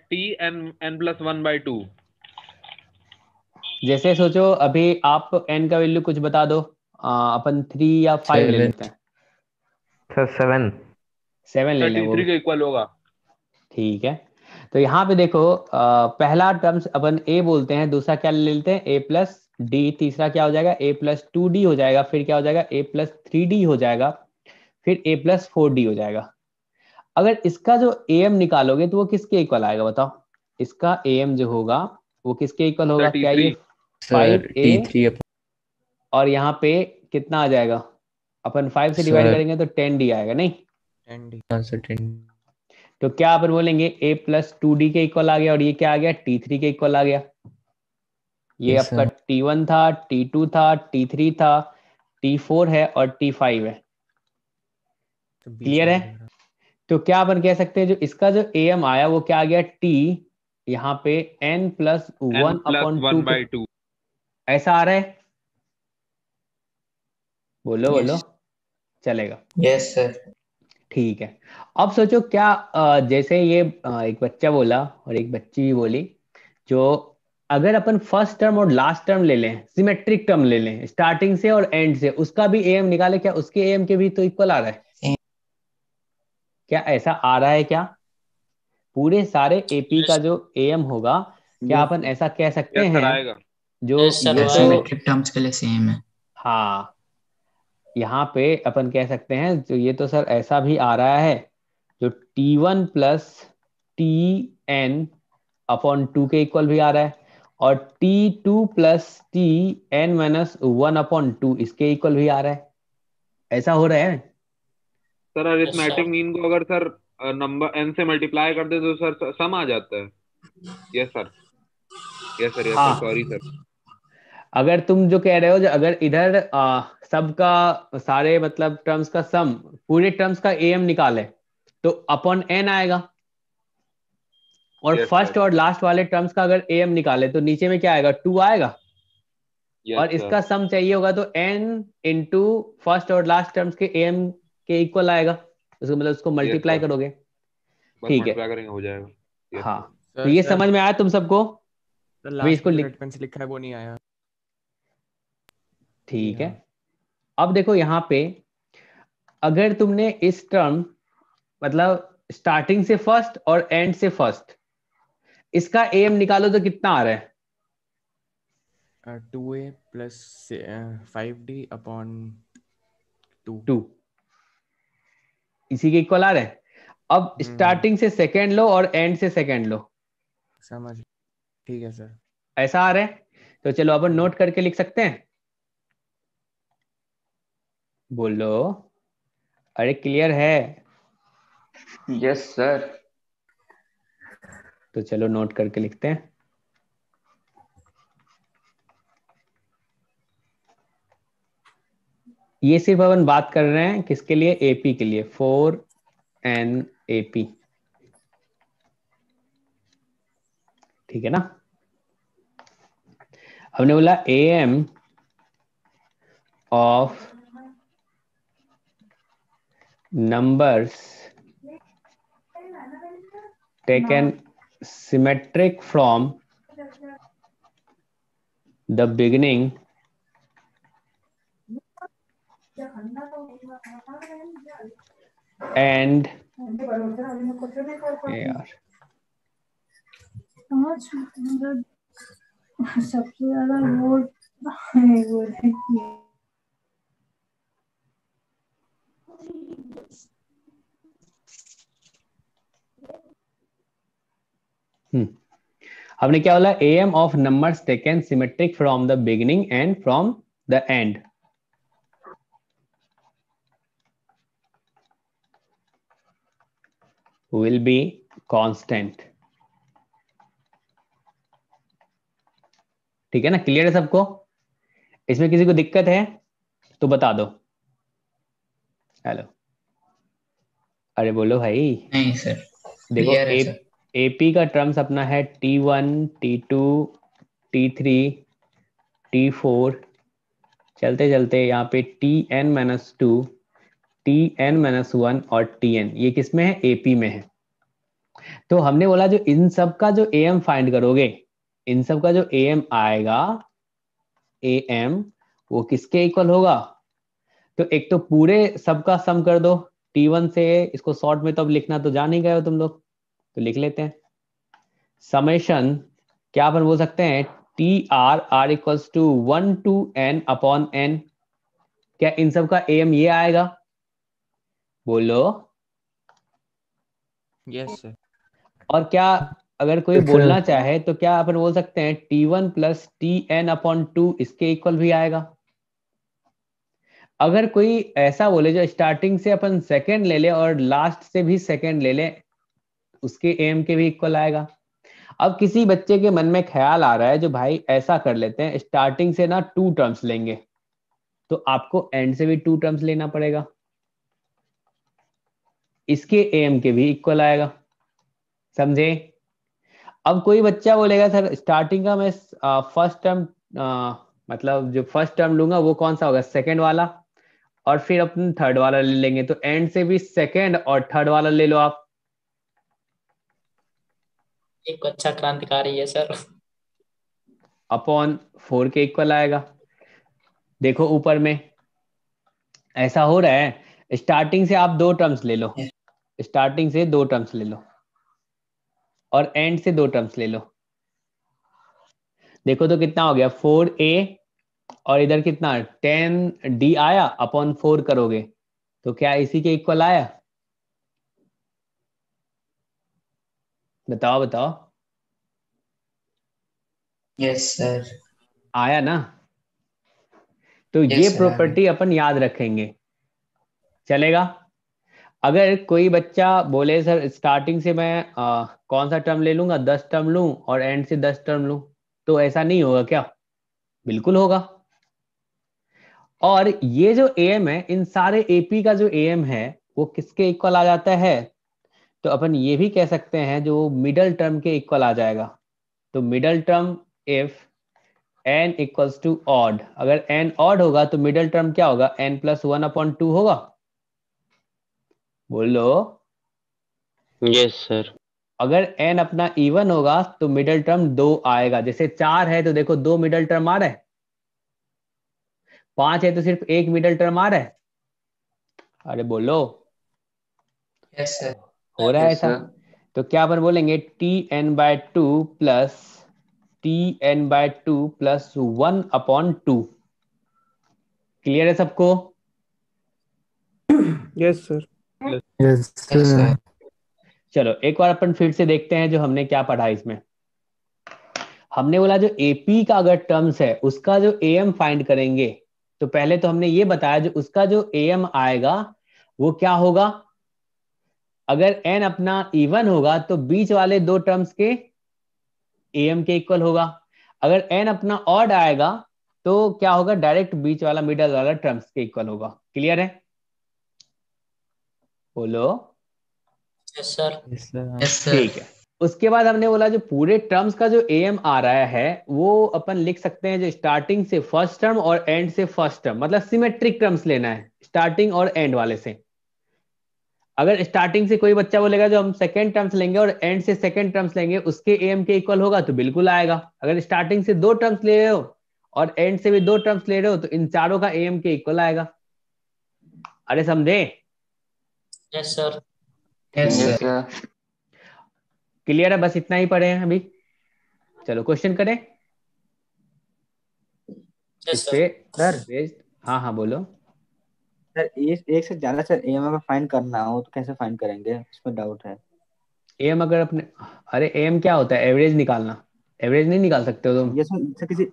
n plus 1/2। जैसे सोचो अभी आप n का वैल्यू कुछ बता दो, अपन 3 या 5 ले लेते हैं। सर 7 ले लें, वो T3 के इक्वल होगा। ठीक है। तो यहाँ पे देखो पहला टर्म्स अपन a बोलते हैं, दूसरा क्या ले लेते हैं? a प्लस डी, तीसरा क्या हो जाएगा? a प्लस 2d हो जाएगा, फिर क्या हो जाएगा? a प्लस 3d हो जाएगा, फिर a प्लस 4d हो जाएगा। अगर इसका जो am निकालोगे तो वो किसके इक्वल आएगा बताओ? इसका am जो होगा वो किसके इक्वल होगा? क्या ये 5a और यहाँ पे कितना आ जाएगा? अपन 5 से डिवाइड करेंगे तो 10d आएगा, नहीं? 10d। तो क्या अपन बोलेंगे? a प्लस 2d के इक्वल आ गया, और ये क्या आ गया? T3 के इक्वल आ गया। ये आपका T1 था, T2 था, T3 था, T4 है और T5 है। क्लियर है? तो क्या अपन कह सकते हैं जो इसका जो am आया वो क्या आ गया? t यहाँ पे n प्लस 1 अपॉन 2 ऐसा आ रहा है? बोलो बोलो, चलेगा? Yes sir. ठीक है। अब सोचो क्या जैसे ये एक बच्चा बोला और एक बच्ची भी बोली, जो अगर अपन फर्स्ट टर्म और लास्ट टर्म ले लें, सिमेट्रिक टर्म ले लें स्टार्टिंग से और एंड से, उसका भी एम निकाले, क्या उसके एम के भी तो इक्वल आ रहा है? क्या ऐसा आ रहा है क्या? पूरे सारे एपी का जो एम होगा, क्या अपन ऐसा कह सकते हैं जो सिमेट्रिक टर्म्स के लिए सेम है? हाँ, यहाँ पे अपन कह सकते हैं जो ये तो सर ऐसा भी आ रहा है जो T1 प्लस Tn अपॉन 2 के इक्वल भी आ रहा है, और T2 plus Tn minus 1 upon 2 इसके इक्वल भी आ रहा है। ऐसा हो रहा है सर? अरिथमेटिक मीन को अगर सर नंबर n से मल्टीप्लाई कर दे तो सर सम आ जाता है। Yes sir, yes sir, yes sir, sorry sir. अगर तुम जो कह रहे हो, जो अगर इधर सबका सारे मतलब टर्म्स का सम, पूरे टर्म्स का एम निकाले तो अपॉन n आएगा, और Yes, फर्स्ट sir. और लास्ट वाले टर्म्स का अगर एम निकाले तो नीचे में क्या आएगा, 2 आएगा। Yes, और sir. इसका सम चाहिए होगा तो n इंटू फर्स्ट और लास्ट टर्म्स के एम के इक्वल आएगा, उसको मतलब उसको Yes, मल्टीप्लाई sir. करोगे। बस ठीक है, मल्टीप्लाई करेंगे हो जाएगा। Yes, हाँ sir. तो ये सर समझ में आया तुम सबको? सर अभी लास्ट इसको में जो लिख, रेड पेन से लिखा है वो नहीं आया। जी ठीक है। हाँ। अब देखो यहाँ पे अगर तुमने इस टर्म मतलब स्टार्टिंग से फर्स्ट और एंड से फर्स्ट इसका एम निकालो तो कितना आ रहा है? 2a plus 5d upon 2। 2 इसी के इक्वल आ रहा है। अब स्टार्टिंग से सेकेंड लो और एंड से सेकेंड लो, समझ, ठीक है सर। ऐसा आ रहा है। तो चलो अपन नोट करके लिख सकते हैं, बोलो। अरे क्लियर है? Yes sir. तो चलो नोट करके लिखते हैं। ये सिर्फ अपन बात कर रहे हैं किसके लिए, एपी के लिए, 4n AP, ठीक है ना। हमने बोला AM of numbers taken symmetric from the beginning and यार सबसे ज्यादा वोट वो है हमने क्या बोला, AM of numbers taken symmetric from the beginning and from the end. Will be constant, ठीक है ना। क्लियर है सबको? इसमें किसी को दिक्कत है तो बता दो। हेलो, अरे बोलो भाई। नहीं सर, देखो क्लियर है सर। AP का टर्म्स अपना है T1 T2 T3 T4, चलते चलते यहाँ पे Tn-2 Tn-1 और Tn, ये किस में है, AP में है। तो हमने बोला जो इन सब का जो AM फाइंड करोगे, इन सब का जो AM आएगा, AM वो किसके इक्वल होगा, तो एक तो पूरे सबका सम कर दो T1 से, इसको शॉर्ट में तो अब लिखना तो जान ही गए हो तुम लोग, तो लिख लेते हैं। समेशन क्या अपन बोल सकते हैं, TR equals to 1 to n upon n। क्या इन सब का AM ये आएगा, बोलो। Yes sir. और क्या अगर कोई बोलना चाहे तो क्या अपन बोल सकते हैं T1 प्लस TN अपॉन 2 इसके इक्वल भी आएगा। अगर कोई ऐसा बोले जो स्टार्टिंग से अपन सेकंड ले ले और लास्ट से भी सेकंड ले ले, उसके AM के भी इक्वल आएगा। अब किसी बच्चे के मन में ख्याल आ रहा है जो भाई ऐसा कर लेते हैं, स्टार्टिंग से ना 2 टर्म्स लेंगे, तो आपको एंड से भी 2 टर्म्स लेना पड़ेगा, इसके AM के भी इक्वल आएगा, समझे। अब कोई बच्चा बोलेगा सर स्टार्टिंग का मैं फर्स्ट टर्म मतलब जो फर्स्ट टर्म लूंगा वो कौन सा होगा, सेकंड वाला, और फिर अपन थर्ड वाला ले लेंगे, तो एंड से भी सेकंड और थर्ड वाला ले लो आप। एक अच्छा क्रांतिकारी है सर। अपॉन 4 के इक्वल आएगा। देखो ऊपर में ऐसा हो रहा है, स्टार्टिंग से आप 2 टर्म्स ले लो, स्टार्टिंग से 2 टर्म्स ले लो और एंड से 2 टर्म्स ले लो। देखो तो कितना हो गया, 4A और इधर कितना 10D आया, अपॉन 4 करोगे तो क्या इसी के इक्वल आया, बताओ बताओ। Yes sir. आया ना। तो Yes, ये sir. प्रॉपर्टी अपन याद रखेंगे, चलेगा। अगर कोई बच्चा बोले सर स्टार्टिंग से मैं कौन सा टर्म ले लूंगा, 10 टर्म लूं और एंड से 10 टर्म लूं, तो ऐसा नहीं होगा क्या, बिल्कुल होगा। और ये जो AM है, इन सारे AP का जो AM है वो किसके इक्वल आ जाता है, तो अपन ये भी कह सकते हैं जो मिडल टर्म के इक्वल आ जाएगा। तो middle term if n equals to odd, अगर n ऑड होगा तो मिडल टर्म क्या होगा, n+1/2 होगा। बोलो। Yes sir. अगर n अपना इवन होगा तो मिडल टर्म 2 आएगा। जैसे 4 है तो देखो 2 मिडल टर्म आ रहा है, 5 है तो सिर्फ एक मिडल टर्म आ रहा है। अरे बोलो। Yes sir. हो रहा है यस ऐसा। सर। तो क्या अपन बोलेंगे tn/2 plus tn/2 plus 1/2। Clear है सबको? Yes sir. Yes sir. चलो एक बार अपन फिर से देखते हैं जो हमने क्या पढ़ा इसमें। हमने बोला जो एपी का अगर टर्म्स है उसका जो एएम फाइंड करेंगे, तो पहले तो हमने ये बताया जो उसका जो एएम आएगा वो क्या होगा। अगर n अपना इवन होगा तो बीच वाले दो टर्म्स के एएम के इक्वल होगा। अगर n अपना ऑड आएगा तो क्या होगा, डायरेक्ट बीच वाला मिडल वाला टर्म्स के इक्वल होगा। क्लियर है? बोलो। Yes sir. Yes sir. ठीक है। उसके बाद हमने बोला जो पूरे टर्म्स का जो एएम आ रहा है वो अपन लिख सकते हैं जो स्टार्टिंग से फर्स्ट टर्म और एंड से फर्स्ट टर्म, मतलब सिमेट्रिक टर्म्स लेना है स्टार्टिंग और एंड वाले से। अगर स्टार्टिंग से कोई बच्चा बोलेगा जो हम सेकंड टर्म्स लेंगे और एंड से सेकंड टर्म्स लेंगे उसके एएम के इक्वल होगा, तो बिल्कुल आएगा। अगर स्टार्टिंग से दो टर्म्स ले रहे हो और एंड से भी दो टर्म्स ले रहे हो तो इन चारों का एएम के इक्वल आएगा। अरे समझे? Yes sir. Yes yes sir. Sir. Clear है? बस इतना ही पढ़े हैं अभी। चलो क्वेश्चन करें इस यस पे। सर। हाँ हाँ बोलो। सर एक से ज्यादा सर एम अगर फाइंड करना हो तो कैसे फाइंड करेंगे, इसमें डाउट है। एम अगर अपने, अरे एम क्या होता है, एवरेज निकालना। एवरेज नहीं निकाल सकते हो तुम? ये सर किसी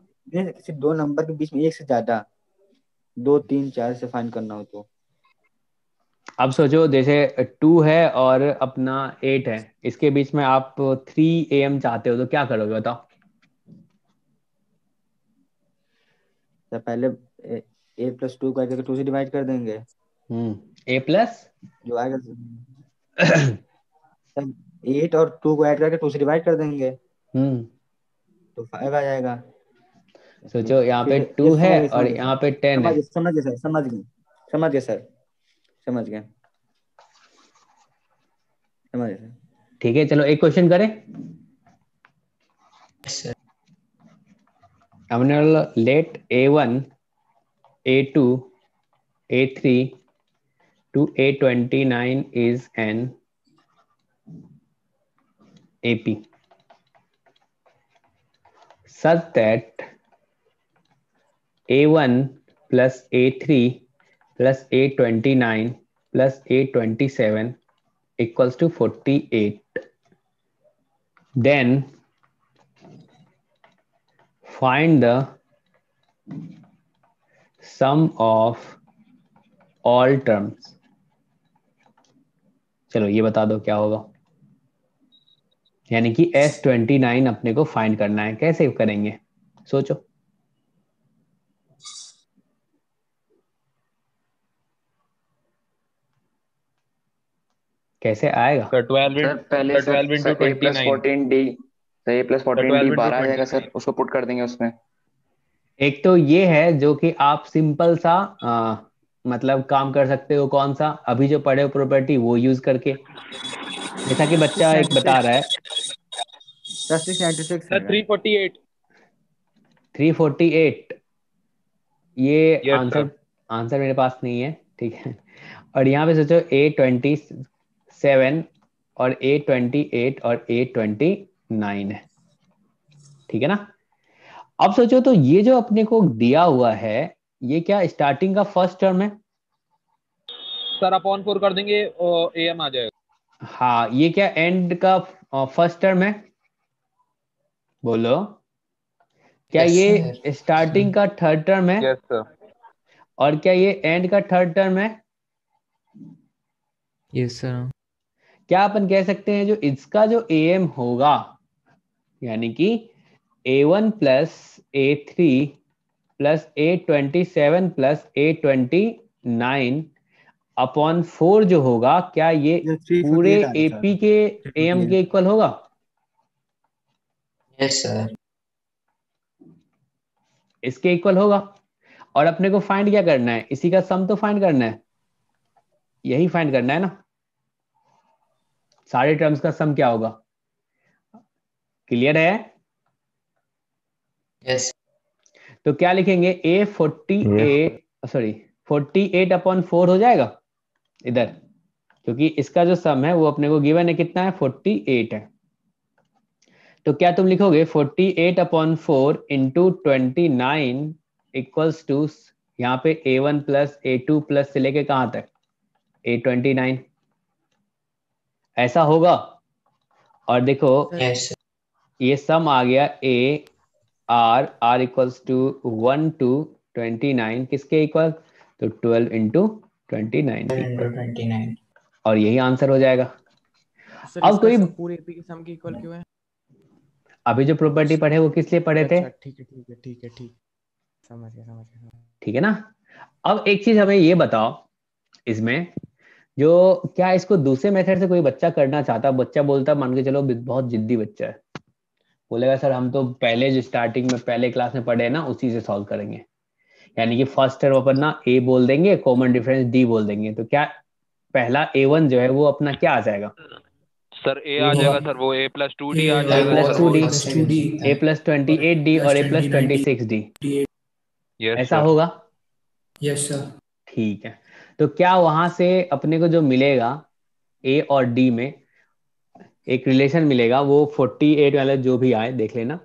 दो नंबर के बीच में एक से ज्यादा 2 3 4 से फाइंड करना हो तो। अब सोचो जैसे 2 है और अपना 8 है, इसके बीच में आप 3 AM चाहते हो तो क्या करोगे बताओ? सर पहले a+2 करके 2 से डिवाइड कर देंगे। a प्लस जो आएगा सर 8 और 2 को ऐड करके 2 से डिवाइड कर देंगे तो 5 आ जाएगा। सोचो यहाँ पे फिर 2 है समझ और गए यहाँ पे 10 है। समझ गए सर, समझ गए सर। ठीक है चलो एक क्वेश्चन करें। हमने late a1 a2 a3 to a29 is an AP such that a1 plus a3 plus a29 plus a27 equals to 48. Then find the sum of all terms. चलो ये बता दो क्या होगा। यानी कि S29 अपने को फाइंड करना है, कैसे करेंगे सोचो। कैसे आएगा? सर 12 सर पहले sir into sir a+14d, sir a+14d 12 आ जाएगा सर, उसको पुट कर देंगे उसमें। एक तो ये है जो कि आप सिंपल सा मतलब काम कर सकते हो। कौन सा? अभी जो पढ़े हो प्रॉपर्टी वो यूज करके, जैसा कि बच्चा एक बता रहा है। 696 सर 348। 348 ये Yes, आंसर sir. आंसर मेरे पास नहीं है, ठीक है। और यहाँ पे सोचो A27 और A28 और A29 है, ठीक है ना। अब सोचो तो ये जो अपने को दिया हुआ है ये क्या स्टार्टिंग का फर्स्ट टर्म है? सर अपॉन 4 कर देंगे और AM आ जाएगा। हाँ। ये क्या एंड का फर्स्ट टर्म है? बोलो। क्या Yes, ये sir. स्टार्टिंग का थर्ड टर्म है? Yes sir. और क्या ये एंड का थर्ड टर्म है? Yes sir. क्या अपन कह सकते हैं जो इसका जो AM होगा, यानी कि A1 plus A3 plus A27 plus A29 upon 4 जो होगा, क्या ये ये पूरे 348 आ रहा एपी सर, के एम के इक्वल होगा? Yes sir. इसके इक्वल होगा। और अपने को फाइंड क्या करना है? इसी का सम तो फाइंड करना है, यही फाइंड करना है ना। सारे टर्म्स का सम क्या होगा? क्लियर है? यस तो क्या लिखेंगे? ए 48 अपॉन 4 हो जाएगा इधर, क्योंकि इसका जो सम है वो अपने को गिवन है, कितना है? 48 है। तो क्या तुम लिखोगे 48 अपॉन 4 इंटू 29 इक्वल्स टू, यहाँ पे A1 प्लस A2 प्लस से लेके कहाँ तक? A29 ऐसा होगा। और देखो यस ये सम आ गया A R equals to 1 to 29 किसके इक्वल? तो 12 इंटू 29 के इक्वल, 29। और यही आंसर हो जाएगा। सर अब इसका कोई सम पूरे एपी के सम के इक्वल क्यों है? अभी जो प्रॉपर्टी पढ़े वो किस लिए पढ़े थे? अच्छा ठीक समझ गया। ठीक है ना। अब एक चीज हमें ये बताओ, इसमें जो क्या इसको दूसरे मेथड से कोई बच्चा करना चाहता, बच्चा बोलता मान के चलो बहुत जिद्दी बच्चा है, बोलेगा सर हम तो पहले जो स्टार्टिंग में पहले क्लास में पढ़े ना उसी से सॉल्व करेंगे, यानी कि फर्स्ट टर्म अपन ना ए बोल देंगे, कॉमन डिफरेंस डी बोल देंगे, तो क्या पहला A1 जो है वो अपना क्या आ जाएगा? सर ए आ जाएगा सर, वो ए प्लस 2D आ A जाएगा प्लस सर, 2D, वो A प्लस 28D और A प्लस 26D, यस ऐसा सर। होगा? Yes sir. ठीक है। तो क्या वहां से अपने को जो मिलेगा ए और डी में एक रिलेशन मिलेगा, वो 48 वाला जो भी आए देख लेना।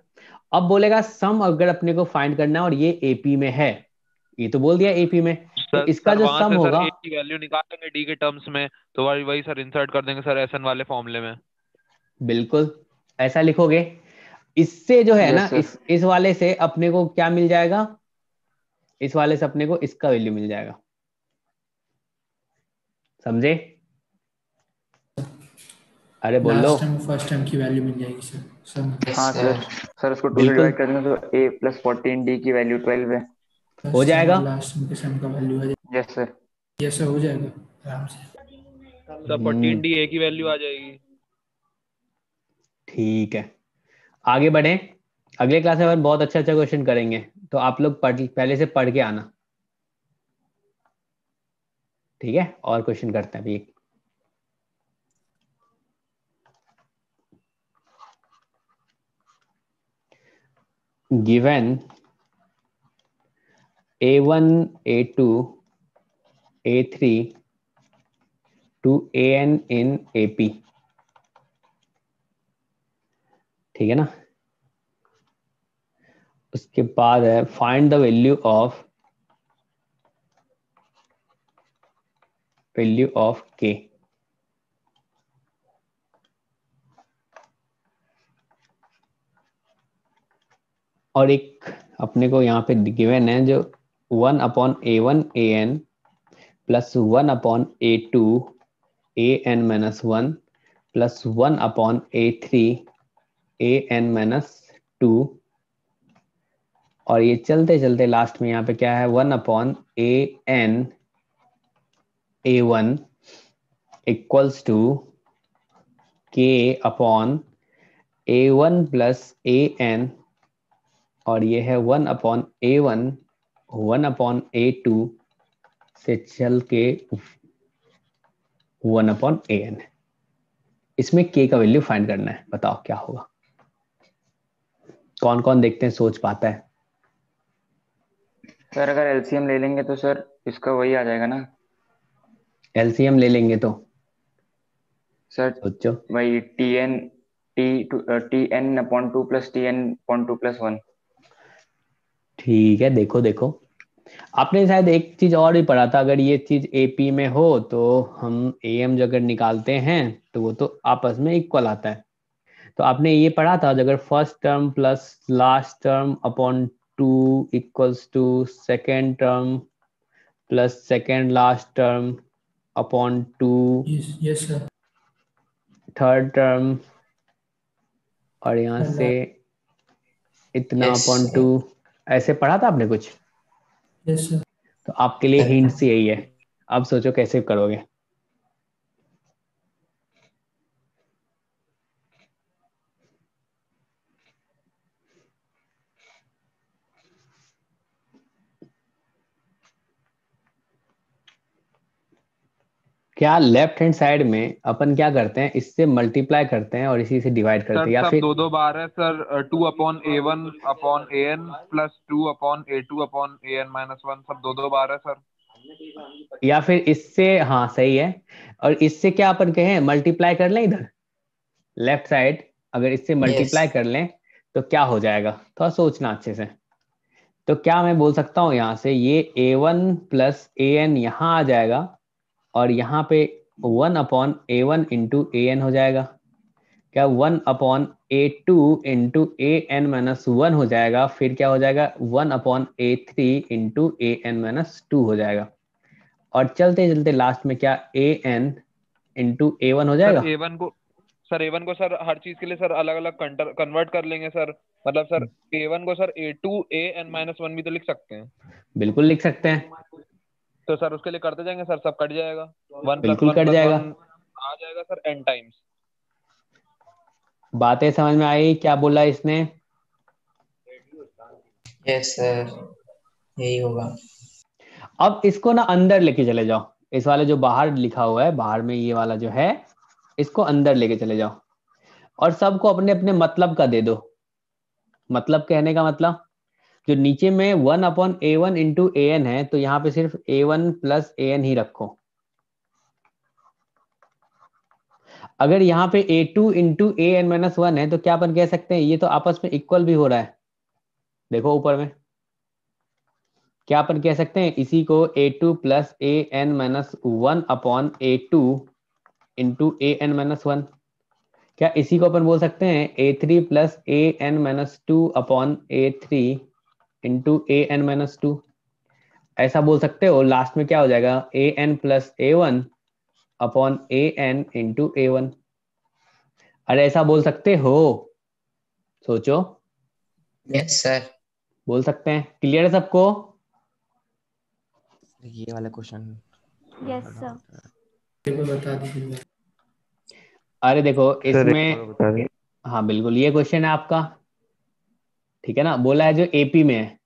अब बोलेगा सम अगर अपने को फाइंड करना है और ये एपी में है, ये तो बोल दिया एपी में, तो इसका सर जो वहां सम से सर होगा ए की वैल्यू निकालेंगे डी के टर्म्स में, तो वही सर इंसर्ट कर देंगे सर एसएन वाले फॉर्मूले में। बिल्कुल ऐसा लिखोगे। इससे जो है यस ना, सर। इस वाले से अपने को क्या मिल जाएगा? इस वाले से अपने को इसका वैल्यू मिल जाएगा, समझे? अरे बोल लो। लास्ट टाइम फर्स्ट टाइम की वैल्यू मिल जाएगी सर। हाँ सर, सर उसको 2 से बिल्कुल डिवाइड कर देंगे तो a प्लस 14d की वैल्यू 12 है। हो जाएगा। लास्ट टाइम के सम का वैल्यू है। Yes sir. यस सर, हो जाएगा आराम से। सर 14D ए की वैल्यू आ जाएगी। ठीक है, आगे बढ़े। अगले क्लास में अपन बहुत अच्छा क्वेश्चन करेंगे, तो आप लोग पहले से पढ़ के आना, ठीक है? और क्वेश्चन करते हैं अभी। Given A1 A2 A3 to AN in AP, ठीक है ना। उसके बाद है find the value of K। और एक अपने को यहाँ पे गिवन है जो 1 upon A1 AN plus 1 upon A2 AN minus 1 plus 1 upon A3 AN minus 2, और ये चलते चलते लास्ट में यहाँ पे क्या है? 1 upon AN A1 equals to K upon A1 plus AN, और ये है 1 अपॉन A1 1 अपॉन A2 से चल के 1 अपॉन AN। इसमें K का वैल्यू फाइंड करना है, बताओ क्या होगा? कौन कौन देखते हैं सोच पाता है? सर अगर एलसीएम ले लेंगे तो सर इसका वही आ जाएगा ना। एलसीएम ले लेंगे तो सर सोचो, वही TN upon 2 plus TN upon 2 plus 1। ठीक है। देखो देखो, आपने शायद एक चीज और भी पढ़ा था, अगर ये चीज एपी में हो तो हम एएम जो अगर निकालते हैं तो वो तो आपस में इक्वल आता है। तो आपने ये पढ़ा था, अगर first term plus last term upon 2 equals to second term plus second last term upon 2, yes sir. Third term, और यहाँ से इतना अपॉन 2, ऐसे पढ़ा था आपने कुछ? Yes sir. तो आपके लिए हिंट्स यही है, अब सोचो कैसे करोगे। क्या लेफ्ट हैंड साइड में अपन क्या करते हैं, इससे मल्टीप्लाई करते हैं और इसी से डिवाइड करते सर हैं, या सब फिर दो दो बार है सर, 2/A1/AN प्लस 2/A2/AN-1 सब दो दो बार है सर। या फिर इससे, हाँ सही है, और इससे क्या अपन कहें मल्टीप्लाई कर लें इधर लेफ्ट साइड, अगर इससे मल्टीप्लाई कर लें तो क्या हो जाएगा, थोड़ा सोचना अच्छे से। तो क्या मैं बोल सकता हूँ यहाँ से ये A1 प्लस AN यहाँ आ जाएगा और यहाँ पे 1/A1 इंटू AN हो जाएगा। क्या 1/A2 इंटू AN-1 हो जाएगा, फिर क्या हो जाएगा 1/A3 इंटू AN-2 हो जाएगा, और चलते चलते लास्ट में क्या AN इंटू A1 हो सर जाएगा। A1 को सर हर चीज के लिए सर अलग अलग कन्वर्ट कर लेंगे सर, मतलब सर A1 को सर A2/AN-1 भी तो लिख सकते हैं। बिल्कुल लिख सकते हैं, तो सर उसके लिए करते जाएंगे सर, सब कट जाएगा, 1 + बिल्कुल 1 कट + जाएगा। 1 आ जाएगा सर n टाइम्स। बातें समझ में आई क्या बोला इसने? यस सर, यही होगा। अब इसको ना अंदर लेके चले जाओ, इस वाले जो बाहर लिखा हुआ है, बाहर में ये वाला जो है, इसको अंदर लेके चले जाओ और सबको अपने अपने मतलब का दे दो। मतलब कहने का मतलब, जो नीचे में 1/A1 इंटू AN है, तो यहाँ पे सिर्फ A1 प्लस AN ही रखो। अगर यहाँ पे A2 इंटू AN-1 है तो क्या अपन कह सकते हैं ये तो आपस में इक्वल भी हो रहा है। देखो ऊपर में क्या अपन कह सकते हैं, इसी को A2 plus AN-1/A2 into AN-1। क्या इसी को अपन बोल सकते हैं A3 plus AN-2/A3 into AN-2। ऐसा बोल सकते हो। लास्ट में क्या हो जाएगा AN plus A1/AN into A1। अरे ऐसा बोल सकते हो, सोचो। यस सर, बोल सकते हैं। क्लियर है सबको? ये वाला क्वेश्चन यस सर। देखो बता दीजिए। अरे देखो सर एक और इसमें, बता दें। हाँ बिल्कुल ये क्वेश्चन है आपका, ठीक है ना। बोला है जो एपी में है,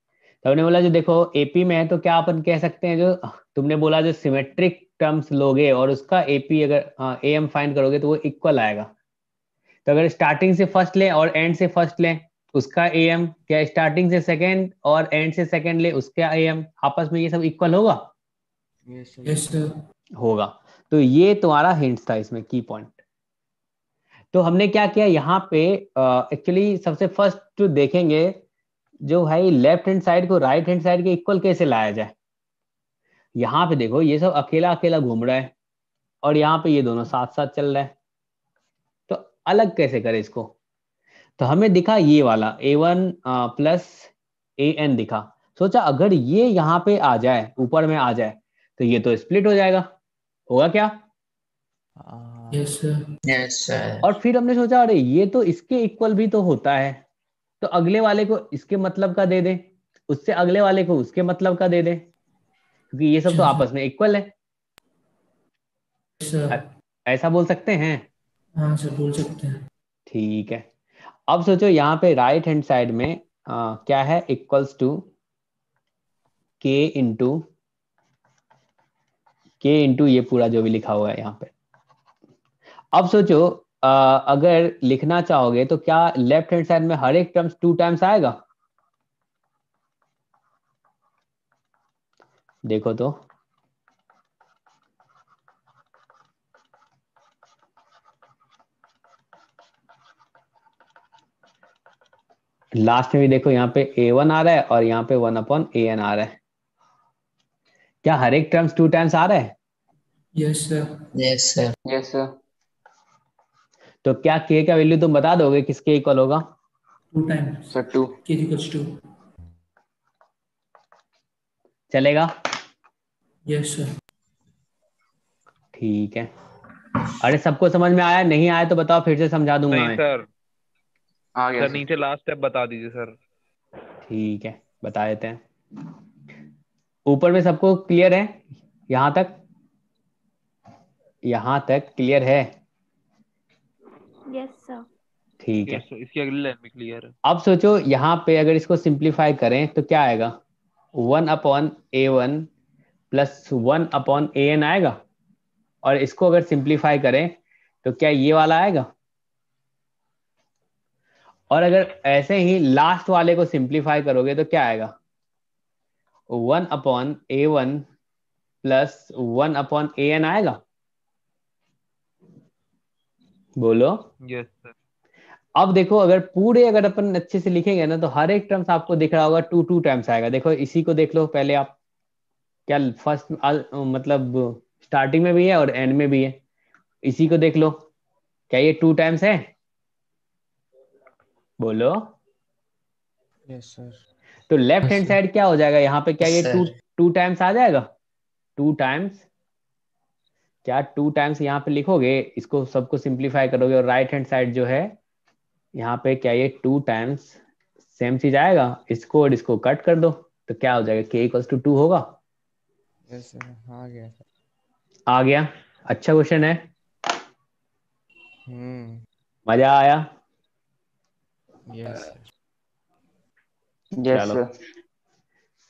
तो हमने बोला जो देखो एपी में है तो क्या अपन कह सकते हैं, जो तुमने बोला जो सिमेट्रिक टर्म्स लोगे और उसका एपी अगर एम फाइंड करोगे तो वो इक्वल आएगा। तो अगर स्टार्टिंग से फर्स्ट ले और एंड से फर्स्ट ले उसका एम, क्या स्टार्टिंग से सेकंड और एंड से सेकंड ले उसका एम, आपस में ये सब इक्वल होगा? Yes sir. होगा। तो ये तुम्हारा हिंट्स था इसमें, की पॉइंट। तो हमने क्या किया यहाँ पे, एक्चुअली सबसे फर्स्ट देखेंगे जो भाई लेफ्ट हैंड साइड को राइट हैंड साइड के इक्वल कैसे लाया जाए। यहाँ पे देखो ये सब अकेला अकेला घूम रहा है और यहाँ पे ये दोनों साथ साथ चल रहा है, तो अलग कैसे करें इसको। तो हमें दिखा ये वाला A1 प्लस AN दिखा। सोचा अगर ये यहाँ पे आ जाए, ऊपर में आ जाए, तो ये तो स्प्लिट हो जाएगा, होगा क्या? Yes sir. Yes sir. और फिर हमने सोचा अरे ये तो इसके इक्वल भी तो होता है, तो अगले वाले को इसके मतलब का दे दे, उससे अगले वाले को उसके मतलब का दे दे, क्योंकि ये सब तो आपस में इक्वल है। सर। ऐसा बोल सकते हैं? हाँ सर, बोल सकते हैं। ठीक है। अब सोचो यहाँ पे राइट हैंड साइड में क्या है, इक्वल्स टू के इंटू ये पूरा जो भी लिखा हुआ है यहाँ पे। अब सोचो अगर लिखना चाहोगे तो क्या लेफ्ट हैंड साइड में हर एक टर्म्स 2 टाइम्स आएगा? देखो तो लास्ट में भी देखो यहाँ पे A1 आ रहा है और यहाँ पे 1/AN आ रहा है। क्या हर एक टर्म्स 2 टाइम्स आ रहा है? Yes sir. Yes sir. Yes sir. तो क्या k का वैल्यू तुम बता दोगे किसके इक्वल होगा? 2 टाइम्स सर 2। k = 2। चलेगा? Yes sir. ठीक है। अरे सबको समझ में आया? नहीं आया तो बताओ, फिर से समझा दूंगा नहीं मैं। सर, आ गया सर सर। नीचे लास्ट स्टेप बता दीजिए सर। ठीक है बता देते हैं। ऊपर में सबको क्लियर है यहाँ तक? यहाँ तक क्लियर है? Yes sir. ठीक है। यस सर, इसकी अगली लाइन में क्लियर है। अब सोचो यहाँ पे अगर इसको सिंप्लीफाई करें तो क्या आएगा? 1/A1 प्लस 1/AN आएगा। और इसको अगर सिंप्लीफाई करें तो क्या ये वाला आएगा? और अगर ऐसे ही लास्ट वाले को सिंप्लीफाई करोगे तो क्या आएगा? 1/A1 प्लस 1/AN आएगा। बोलो। Yes sir. अब देखो अगर अपन अच्छे से लिखेंगे ना तो हर एक टर्म्स आपको दिख रहा होगा 2 टाइम्स आएगा। देखो इसी को देख लो पहले आप, क्या फर्स्ट मतलब स्टार्टिंग में भी है और एंड में भी है। इसी को देख लो, क्या ये 2 टाइम्स है? बोलो। Yes sir. तो लेफ्ट हैंड साइड क्या हो जाएगा यहाँ पे? क्या ये सर। 2 टाइम्स आ जाएगा? 2 टाइम्स, क्या 2 टाइम्स यहाँ पे लिखोगे, इसको सबको सिंप्लीफाई करोगे और राइट हैंड साइड जो है यहाँ पे, क्या ये 2 टाइम्स सेम चीज आएगा? इसको और इसको कट कर दो तो क्या हो जाएगा? k = 2 होगा। यस सर, आ गया सर। आ गया। अच्छा क्वेश्चन है, मजा आया। Yes sir. यस चलो सर।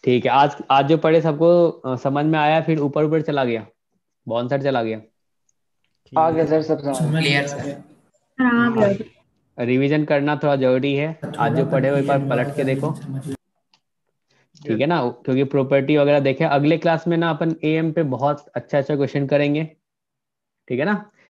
ठीक है। आज जो पढ़े सबको समझ में आया? फिर ऊपर ऊपर चला गया, बाउंसर चला गया? आ गया सर, सब समझ क्लियर में। सर। हाँ रिवीजन करना थोड़ा जरूरी है। आज जो पढ़े हो एक बार पलट के देखो, ठीक है ना? क्योंकि प्रॉपर्टी वगैरह देखे। अगले क्लास में ना अपन AM पे बहुत अच्छा क्वेश्चन करेंगे, ठीक है ना?